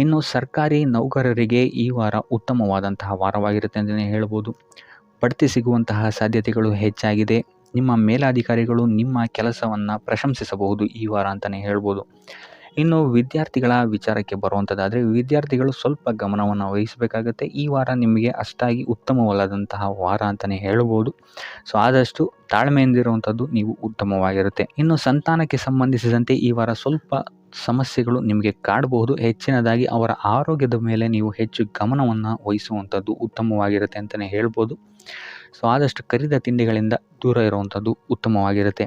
ಇನ್ನು ಸರ್ಕಾರಿ ನೌಕರರಿಗೆ ಈ ವಾರ ಉತ್ತಮವಾದಂತಹ ವಾರವಾಗಿರುತ್ತೆ ಅಂತಲೇ ಹೇಳ್ಬೋದು. ಬಡ್ತಿ ಸಿಗುವಂತಹ ಸಾಧ್ಯತೆಗಳು ಹೆಚ್ಚಾಗಿದೆ. ನಿಮ್ಮ ಮೇಲಾಧಿಕಾರಿಗಳು ನಿಮ್ಮ ಕೆಲಸವನ್ನು ಪ್ರಶಂಸಿಸಬಹುದು ಈ ವಾರ ಅಂತಲೇ ಹೇಳ್ಬೋದು. ಇನ್ನು ವಿದ್ಯಾರ್ಥಿಗಳ ವಿಚಾರಕ್ಕೆ ಬರುವಂಥದ್ದಾದರೆ ವಿದ್ಯಾರ್ಥಿಗಳು ಸ್ವಲ್ಪ ಗಮನವನ್ನು ವಹಿಸಬೇಕಾಗತ್ತೆ. ಈ ವಾರ ನಿಮಗೆ ಅಷ್ಟಾಗಿ ಉತ್ತಮವಲ್ಲದಂತಹ ವಾರ ಅಂತಲೇ ಹೇಳ್ಬೋದು. ಸೊ ಆದಷ್ಟು ತಾಳ್ಮೆಯಿಂದಿರುವಂಥದ್ದು ನೀವು ಉತ್ತಮವಾಗಿರುತ್ತೆ. ಇನ್ನು ಸಂತಾನಕ್ಕೆ ಸಂಬಂಧಿಸಿದಂತೆ ಈ ವಾರ ಸ್ವಲ್ಪ ಸಮಸ್ಯೆಗಳು ನಿಮಗೆ ಕಾಡಬಹುದು. ಹೆಚ್ಚಿನದಾಗಿ ಅವರ ಆರೋಗ್ಯದ ಮೇಲೆ ನೀವು ಹೆಚ್ಚು ಗಮನವನ್ನು ವಹಿಸುವಂಥದ್ದು ಉತ್ತಮವಾಗಿರುತ್ತೆ ಅಂತಲೇ ಹೇಳ್ಬೋದು. ಸೊ ಆದಷ್ಟು ಕರಿದ ತಿಂಡಿಗಳಿಂದ ದೂರ ಇರುವಂಥದ್ದು ಉತ್ತಮವಾಗಿರುತ್ತೆ.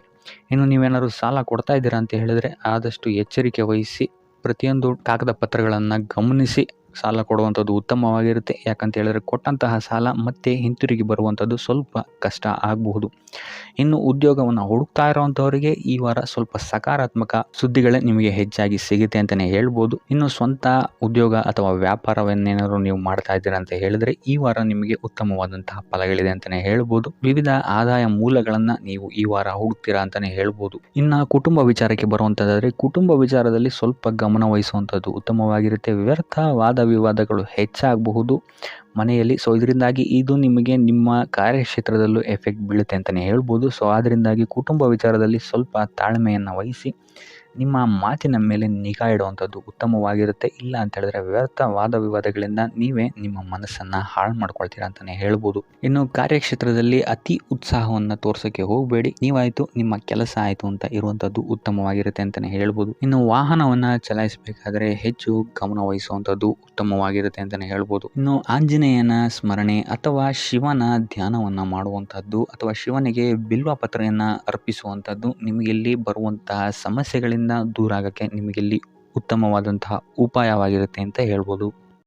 ಇನ್ನು ನೀವೇನಾದ್ರು ಸಾಲ ಕೊಡ್ತಾ ಇದ್ದೀರಾ ಅಂತ ಹೇಳಿದ್ರೆ ಆದಷ್ಟು ಎಚ್ಚರಿಕೆ ವಹಿಸಿ ಪ್ರತಿಯೊಂದು ಕಾಗದ ಪತ್ರಗಳನ್ನು ಗಮನಿಸಿ ಸಾಲ ಕೊಡುವಂಥದ್ದು ಉತ್ತಮವಾಗಿರುತ್ತೆ. ಯಾಕಂತ ಹೇಳಿದ್ರೆ ಕೊಟ್ಟಂತಹ ಸಾಲ ಮತ್ತೆ ಹಿಂತಿರುಗಿ ಬರುವಂಥದ್ದು ಸ್ವಲ್ಪ ಕಷ್ಟ ಆಗಬಹುದು. ಇನ್ನು ಉದ್ಯೋಗವನ್ನು ಹುಡುಕ್ತಾ ಇರೋವಂಥವರಿಗೆ ಈ ವಾರ ಸ್ವಲ್ಪ ಸಕಾರಾತ್ಮಕ ಸುದ್ದಿಗಳೇ ನಿಮಗೆ ಹೆಚ್ಚಾಗಿ ಸಿಗುತ್ತೆ ಅಂತಲೇ ಹೇಳ್ಬೋದು. ಇನ್ನು ಸ್ವಂತ ಉದ್ಯೋಗ ಅಥವಾ ವ್ಯಾಪಾರವನ್ನೇನಾದ್ರು ನೀವು ಮಾಡ್ತಾ ಇದ್ದೀರಾ ಅಂತ ಹೇಳಿದ್ರೆ ಈ ವಾರ ನಿಮಗೆ ಉತ್ತಮವಾದಂತಹ ಫಲಗಳಿದೆ ಅಂತಲೇ ಹೇಳ್ಬೋದು. ವಿವಿಧ ಆದಾಯ ಮೂಲಗಳನ್ನು ನೀವು ಈ ವಾರ ಹುಡುಕ್ತೀರಾ ಅಂತಲೇ ಹೇಳ್ಬೋದು. ಇನ್ನು ಕುಟುಂಬ ವಿಚಾರಕ್ಕೆ ಬರುವಂಥದ್ದಾದರೆ ಕುಟುಂಬ ವಿಚಾರದಲ್ಲಿ ಸ್ವಲ್ಪ ಗಮನ ವಹಿಸುವಂಥದ್ದು ಉತ್ತಮವಾಗಿರುತ್ತೆ. ವ್ಯರ್ಥ ವಾದ ವಿವಾದಗಳು ಹೆಚ್ಚಾಗಬಹುದು ಮನೆಯಲ್ಲಿ. ಸೊ ಇದರಿಂದಾಗಿ ಇದು ನಿಮಗೆ ನಿಮ್ಮ ಕಾರ್ಯಕ್ಷೇತ್ರದಲ್ಲೂ ಎಫೆಕ್ಟ್ ಬೀಳುತ್ತೆ ಅಂತಲೇ ಹೇಳ್ಬೋದು. ಸೊ ಅದರಿಂದಾಗಿ ಕುಟುಂಬ ವಿಚಾರದಲ್ಲಿ ಸ್ವಲ್ಪ ತಾಳ್ಮೆಯನ್ನು ವಹಿಸಿ ನಿಮ್ಮ ಮಾತಿನ ಮೇಲೆ ನಿಗಾ ಇಡುವಂಥದ್ದು ಉತ್ತಮವಾಗಿರುತ್ತೆ. ಇಲ್ಲ ಅಂತ ಹೇಳಿದ್ರೆ ವ್ಯರ್ಥ ವಾದ ವಿವಾದಗಳಿಂದ ನೀವೇ ನಿಮ್ಮ ಮನಸ್ಸನ್ನು ಹಾಳು ಮಾಡ್ಕೊಳ್ತೀರಾ ಅಂತಲೇ ಹೇಳ್ಬೋದು. ಇನ್ನು ಕಾರ್ಯಕ್ಷೇತ್ರದಲ್ಲಿ ಅತಿ ಉತ್ಸಾಹವನ್ನು ತೋರ್ಸೋಕ್ಕೆ ಹೋಗಬೇಡಿ. ನೀವಾಯಿತು ನಿಮ್ಮ ಕೆಲಸ ಆಯಿತು ಅಂತ ಇರುವಂಥದ್ದು ಉತ್ತಮವಾಗಿರುತ್ತೆ ಅಂತಲೇ ಹೇಳ್ಬೋದು. ಇನ್ನು ವಾಹನವನ್ನು ಚಲಾಯಿಸಬೇಕಾದ್ರೆ ಹೆಚ್ಚು ಗಮನ ವಹಿಸುವಂಥದ್ದು ಉತ್ತಮವಾಗಿರುತ್ತೆ ಅಂತಲೇ ಹೇಳ್ಬೋದು. ಇನ್ನು ಆಂಜನೇಯನ ಸ್ಮರಣೆ ಅಥವಾ ಶಿವನ ಧ್ಯಾನವನ್ನು ಮಾಡುವಂಥದ್ದು ಅಥವಾ ಶಿವನಿಗೆ ಬಿಲ್ವ ಪತ್ರೆಯನ್ನು ಅರ್ಪಿಸುವಂಥದ್ದು ನಿಮಗಿಲ್ಲಿ ಬರುವಂತಹ ಸಮಸ್ಯೆಗಳಿಂದ ದೂರ ಆಗೋಕ್ಕೆ ನಿಮಗಿಲ್ಲಿ ಉತ್ತಮವಾದಂತಹ ಉಪಾಯವಾಗಿರುತ್ತೆ ಅಂತ ಹೇಳ್ಬೋದು.